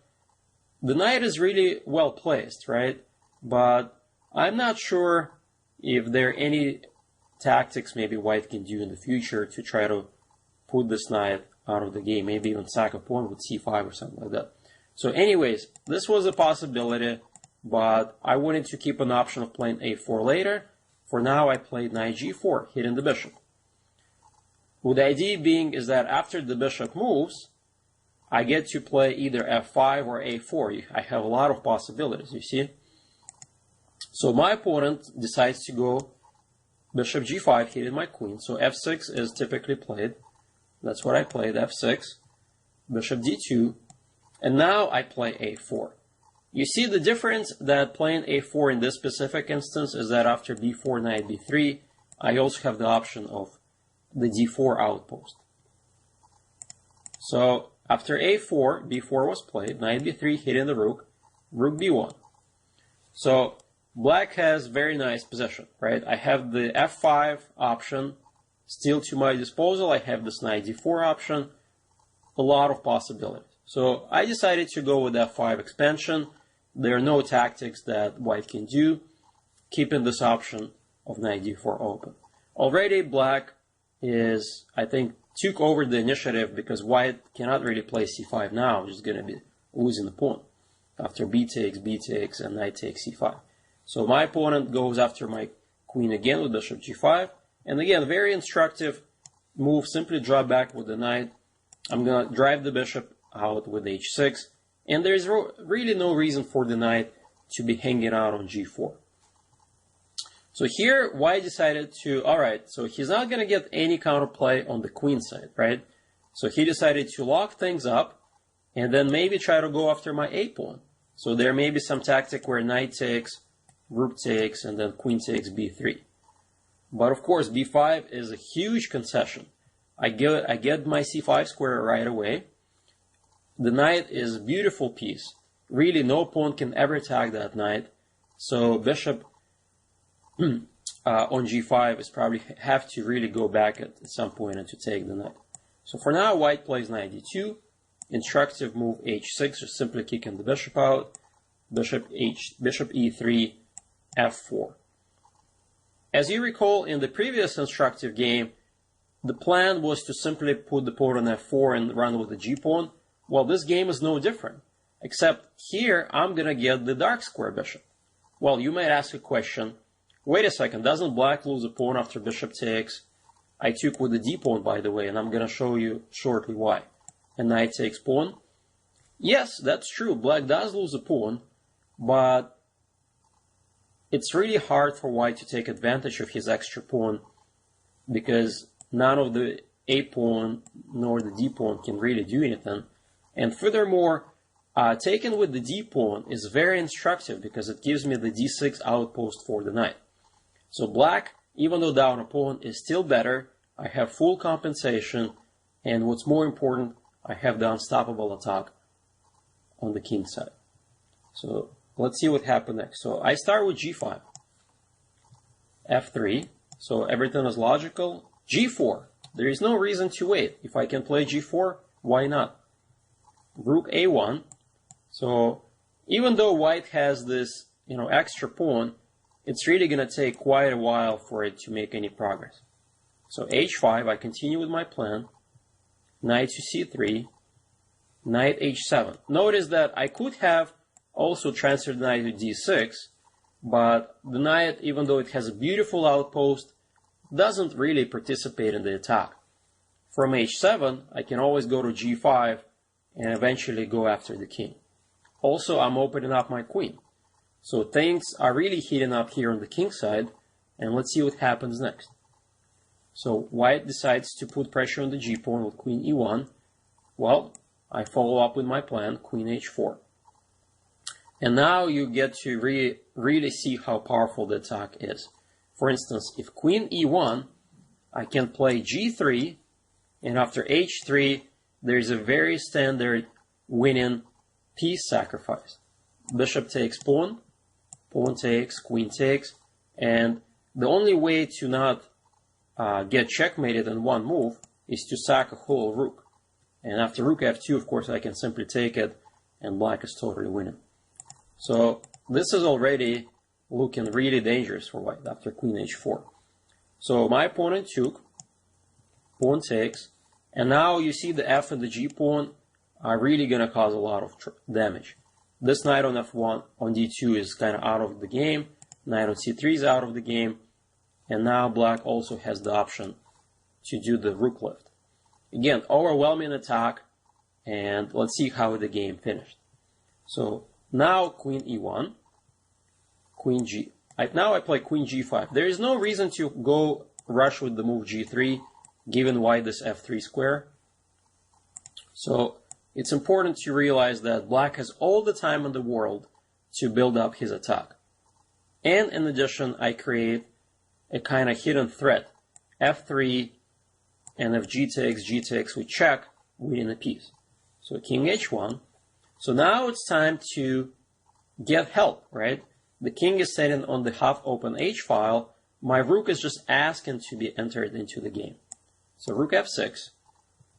the knight is really well placed, right? But I'm not sure if there are any tactics maybe white can do in the future to try to put this knight out of the game, maybe even sack a pawn with c5 or something like that. So anyways, this was a possibility, but I wanted to keep an option of playing a4 later. For now, I played knight g4, hitting the bishop. With the idea being is that after the bishop moves, I get to play either f5 or a4. I have a lot of possibilities, you see. So my opponent decides to go bishop g5, hitting my queen. So f6 is typically played. That's what I played, f6, bishop d2, and now I play a4. You see the difference that playing a4 in this specific instance is that after b4, knight b3, I also have the option of the d4 outpost. So after a4, b4 was played, knight b3 hitting the rook, rook b1. So black has very nice position, right? I have the f5 option still to my disposal. I have this knight d4 option, a lot of possibilities. So I decided to go with f5 expansion. There are no tactics that white can do, keeping this option of knight d4 open. Already black is, I think, took over the initiative because white cannot really play c5 now, which is going to be losing the pawn after b takes, and knight takes c5. So my opponent goes after my queen again with bishop g5. And again, very instructive move, simply draw back with the knight. I'm going to drive the bishop out with h6. And there's really no reason for the knight to be hanging out on g4. So here, white decided to, alright, so he's not going to get any counterplay on the queen side, right? So he decided to lock things up and then maybe try to go after my a pawn. So there may be some tactic where knight takes, rook takes, and then queen takes b3. But of course, b5 is a huge concession. I get my c5 square right away. The knight is a beautiful piece. Really, no pawn can ever attack that knight. So bishop on g5 is probably have to really go back at some point and to take the knight. So for now, white plays knight d2. Instructive move h6, just simply kicking the bishop out. Bishop e3, f4. As you recall, in the previous instructive game, the plan was to simply put the pawn on f4 and run with the g-pawn. Well, this game is no different, except here I'm going to get the dark square bishop. Well, you might ask a question, wait a second, doesn't black lose a pawn after bishop takes? I took with the d-pawn, by the way, and I'm going to show you shortly why. And knight takes pawn. Yes, that's true, black does lose a pawn, but it's really hard for white to take advantage of his extra pawn because none of the a-pawn nor the d-pawn can really do anything. And furthermore, taking with the d-pawn is very instructive because it gives me the d6 outpost for the knight. So black, even though down a pawn, is still better. I have full compensation, and what's more important, I have the unstoppable attack on the king side. So let's see what happened next. So I start with g5, f3, so everything is logical. g4, there is no reason to wait. If I can play g4, why not? Rook a1. So even though white has this, extra pawn, it's really going to take quite a while for it to make any progress. So h5, I continue with my plan. Knight to c3, knight h7. Notice that I could have also transferred the knight to d6, but the knight, even though it has a beautiful outpost, doesn't really participate in the attack. From h7, I can always go to g5 and eventually go after the king. Also, I'm opening up my queen. So things are really heating up here on the king side, and let's see what happens next. So white decides to put pressure on the g-pawn with queen e1. Well, I follow up with my plan, queen h4. And now you get to really see how powerful the attack is. For instance, if queen e1, I can play g3, and after h3, there's a very standard winning piece sacrifice. Bishop takes pawn, pawn takes, queen takes, and the only way to not get checkmated in one move is to sack a whole rook. And after rook f2, of course, I can simply take it, and black is totally winning. So this is already looking really dangerous for white after queen h4. So my opponent took, pawn takes, and now you see the f and the g pawn are really going to cause a lot of damage. This knight on f1, on d2 is kind of out of the game, knight on c3 is out of the game, and now black also has the option to do the rook lift. Again, overwhelming attack, and let's see how the game finished. So now queen e1, queen g. Now I play queen g5. There is no reason to go rush with the move g3, given white this f3 square. So it's important to realize that black has all the time in the world to build up his attack. And in addition, I create a kind of hidden threat, f3, and if g takes, we check, winning a piece. So king h1. So now it's time to get help, right? The king is sitting on the half-open h-file. My rook is just asking to be entered into the game. So rook f6.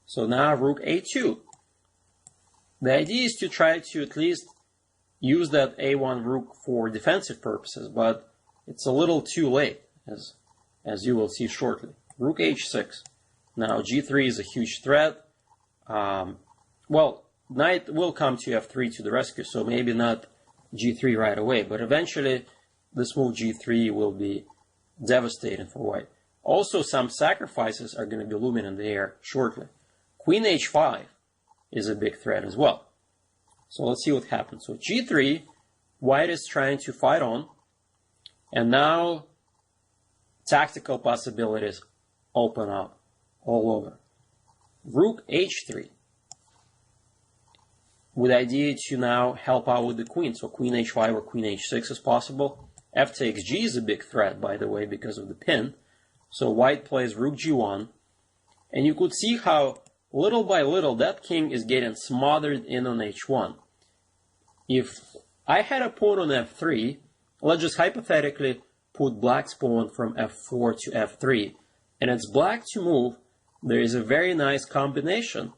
So now rook a2. The idea is to try to at least use that a1 rook for defensive purposes, but it's a little too late, as you will see shortly. Rook h6. Now g3 is a huge threat. Well, knight will come to f3 to the rescue, so maybe not g3 right away, but eventually this move g3 will be devastating for white. Also, some sacrifices are going to be looming in the air shortly. Queen h5 is a big threat as well. So let's see what happens. So g3, white is trying to fight on, and now tactical possibilities open up all over. Rook h3, with the idea to now help out with the queen. So queen h5 or queen h6 is possible. F takes g is a big threat, by the way, because of the pin. So white plays rook g1, and you could see how little by little that king is getting smothered in on h1. If I had a pawn on f3, let's just hypothetically put black's pawn from f4 to f3, and it's black to move, there is a very nice combination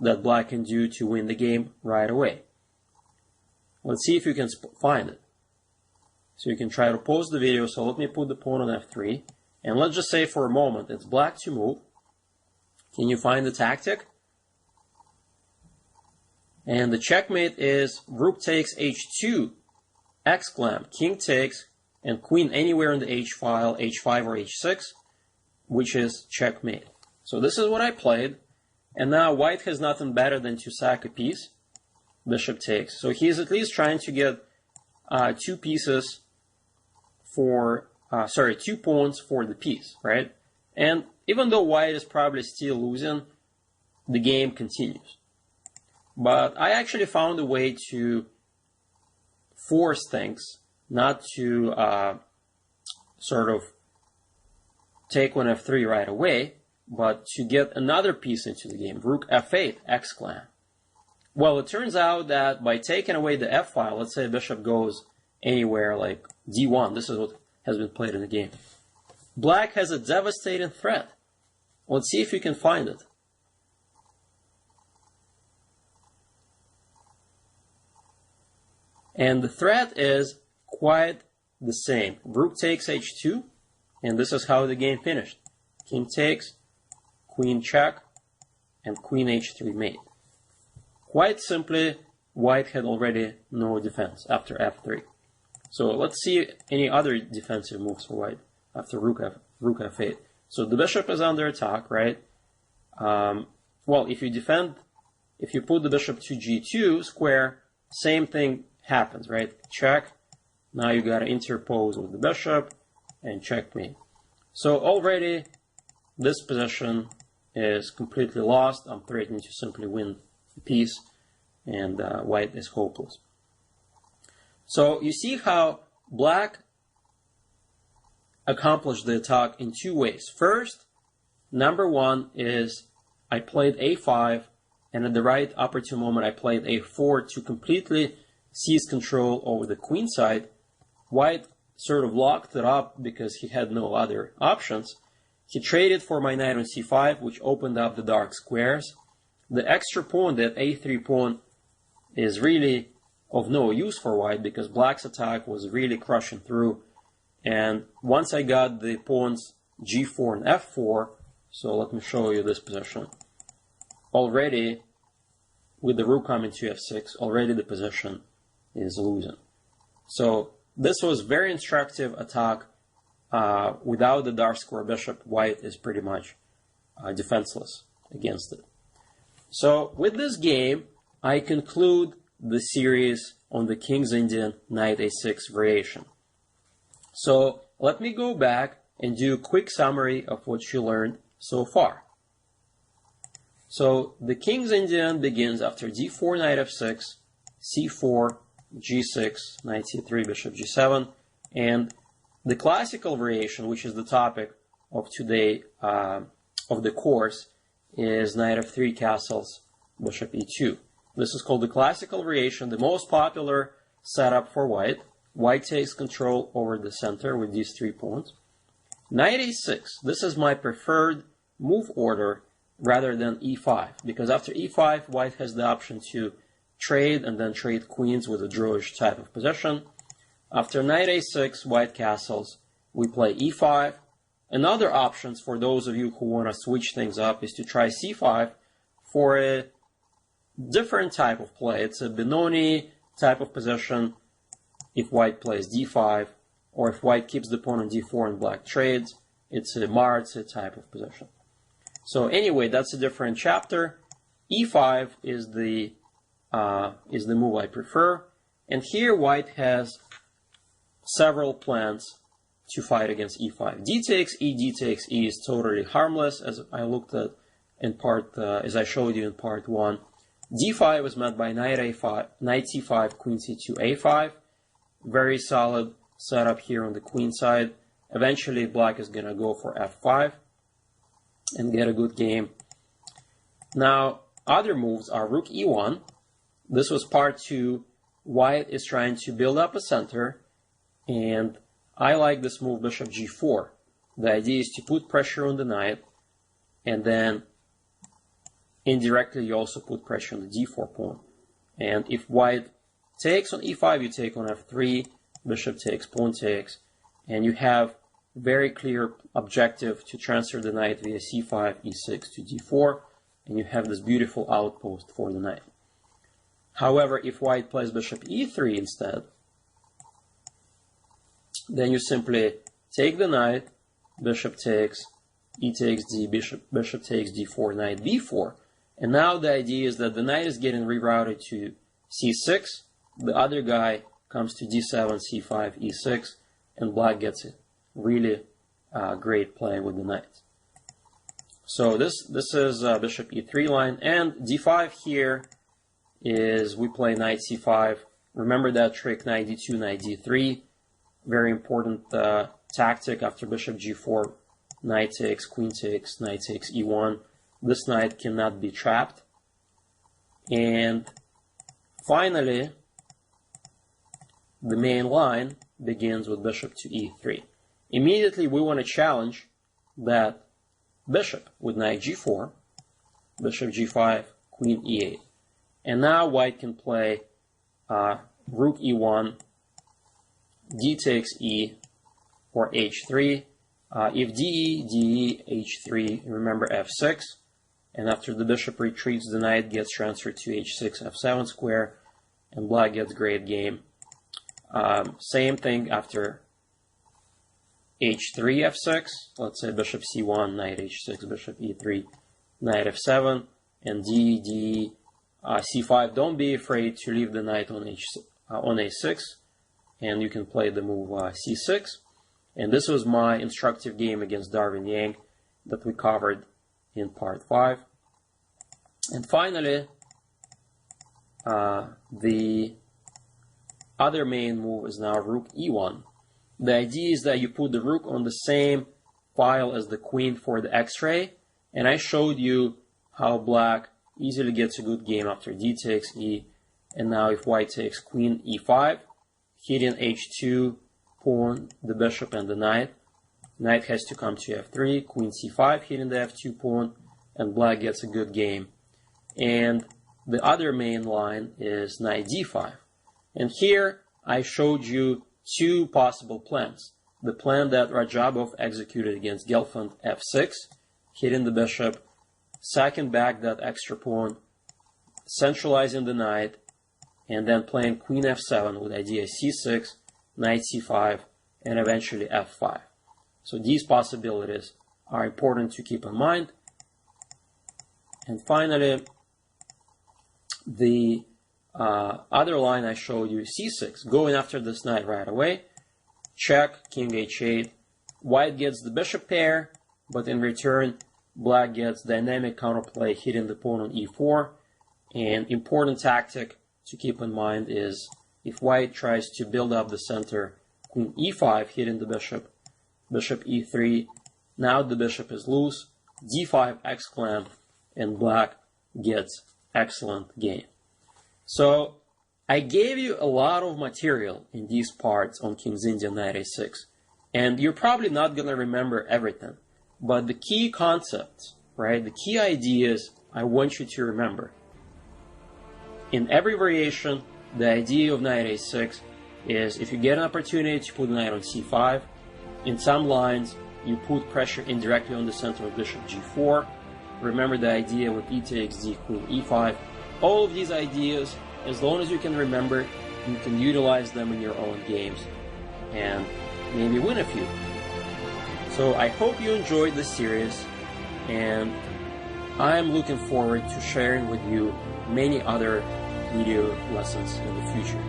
that black can do to win the game right away. Let's see if you can find it. So you can try to pause the video. So let me put the pawn on f3. And let's just say for a moment it's black to move. Can you find the tactic? And the checkmate is rook takes h2, exclam, king takes, and queen anywhere in the h file, h5 or h6, which is checkmate. So this is what I played, and now white has nothing better than to sack a piece. Bishop takes. So he's at least trying to get 2 pieces for, 2 pawns for the piece, right? And even though white is probably still losing, the game continues. But I actually found a way to force things, not to sort of take on f3 right away, but to get another piece into the game, rook f8, exclam. Well, it turns out that by taking away the f file, let's say bishop goes anywhere like d1, this is what has been played in the game, black has a devastating threat. Let's see if you can find it. And the threat is quite the same. Rook takes h2, and this is how the game finished. King takes, queen check, and queen h3 mate. Quite simply, white had already no defense after f3. So let's see any other defensive moves for white after rook f8. So the bishop is under attack, right? Well, if you put the bishop to g2 square, same thing happens, right? Check. Now you gotta interpose with the bishop and checkmate. So already this position is completely lost. I'm threatening to simply win the piece, and white is hopeless. So you see how black accomplished the attack in 2 ways. First, number 1 is I played a5, and at the right opportune moment I played a4 to completely seize control over the queen side. White sort of locked it up because he had no other options. He traded for my knight on c5, which opened up the dark squares. The extra pawn, that a3 pawn, is really of no use for white because black's attack was really crushing through. And once I got the pawns g4 and f4, so let me show you this position. Already, with the rook coming to f6, already the position is losing. So this was very instructive attack. Without the dark square bishop, white is pretty much defenseless against it. So with this game, I conclude the series on the King's Indian Knight a6 variation. So let me go back and do a quick summary of what you learned so far. So the King's Indian begins after d4, knight f6, c4, g6, knight c3, bishop g7, and the classical variation, which is the topic of today of the course, is knight f3 castles, bishop e2. This is called the classical variation, the most popular setup for white. White takes control over the center with these 3 pawns. Knight a6, this is my preferred move order rather than e5, because after e5, white has the option to trade and then trade queens with a drawish type of position. After knight a6, white castles, we play e5. Another option for those of you who want to switch things up is to try c5 for a different type of play. It's a Benoni type of position if white plays d5, or if white keeps the pawn on d4 and black trades, it's a Maratze type of position. So anyway, that's a different chapter. e5 is the move I prefer, and here white has several plans to fight against e5. D takes e is totally harmless, as I looked at in part, as I showed you in part 1. d5 is met by knight a5, knight c5, queen c2, a5. Very solid setup here on the queen side. Eventually, black is going to go for f5 and get a good game. Now, other moves are rook e1. This was part 2. White is trying to build up a center, and I like this move, bishop g4. The idea is to put pressure on the knight, and then indirectly you also put pressure on the d4 pawn. And if white takes on e5, you take on f3, bishop takes, pawn takes, and you have very clear objective to transfer the knight via c5, e6 to d4, and you have this beautiful outpost for the knight. However, if white plays bishop e3 instead, then you simply take the knight, bishop takes, e takes d, bishop takes d4, knight b4, and now the idea is that the knight is getting rerouted to c6, the other guy comes to d7, c5, e6, and black gets it. Really great play with the knight. So this is bishop e3 line, and d5 here is we play knight c5. Remember that trick, knight d2, knight d3. Very important tactic after bishop g4. Knight takes, queen takes, knight takes e1. This knight cannot be trapped. And finally, the main line begins with bishop to e3. Immediately we want to challenge that bishop with knight g4, bishop g5, queen e8. And now white can play rook e1, d takes e, or h3. If de, h3, remember f6. And after the bishop retreats, the knight gets transferred to h6, f7 square, and black gets great game. Same thing after h3, f6. Let's say bishop c1, knight h6, bishop e3, knight f7, and d, c5. Don't be afraid to leave the knight on a6, and you can play the move c6. And this was my instructive game against Darwin Yang that we covered in part 5. And finally, the other main move is now rook e1. The idea is that you put the rook on the same file as the queen for the x-ray, and I showed you how black easily gets a good game after d takes e, and now if white takes queen e5, hitting h2, pawn, the bishop, and the knight. Knight has to come to f3, queen c5, hitting the f2 pawn, and black gets a good game. And the other main line is knight d5. And here I showed you two possible plans. The plan that Rajabov executed against Gelfand, f6, hitting the bishop, sacking back that extra pawn, centralizing the knight, and then playing queen f7 with idea c6, knight c5, and eventually f5. So these possibilities are important to keep in mind. And finally, the other line I showed you, c6, going after this knight right away. Check, king h8. White gets the bishop pair, but in return, black gets dynamic counterplay, hitting the pawn on e4. An important tactic to keep in mind is if white tries to build up the center, queen e5, hitting the bishop, bishop e3. Now the bishop is loose, d5 exclam, and black gets excellent game. So I gave you a lot of material in these parts on King's Indian knight a6, and you're probably not going to remember everything, but the key concepts, right, the key ideas I want you to remember. In every variation, the idea of knight a6 is if you get an opportunity to put the knight on c5, in some lines you put pressure indirectly on the center of bishop g4. Remember the idea with e takes d, queen e5. All of these ideas, as long as you can remember, you can utilize them in your own games and maybe win a few. So I hope you enjoyed this series, and I'm looking forward to sharing with you many other video lessons in the future.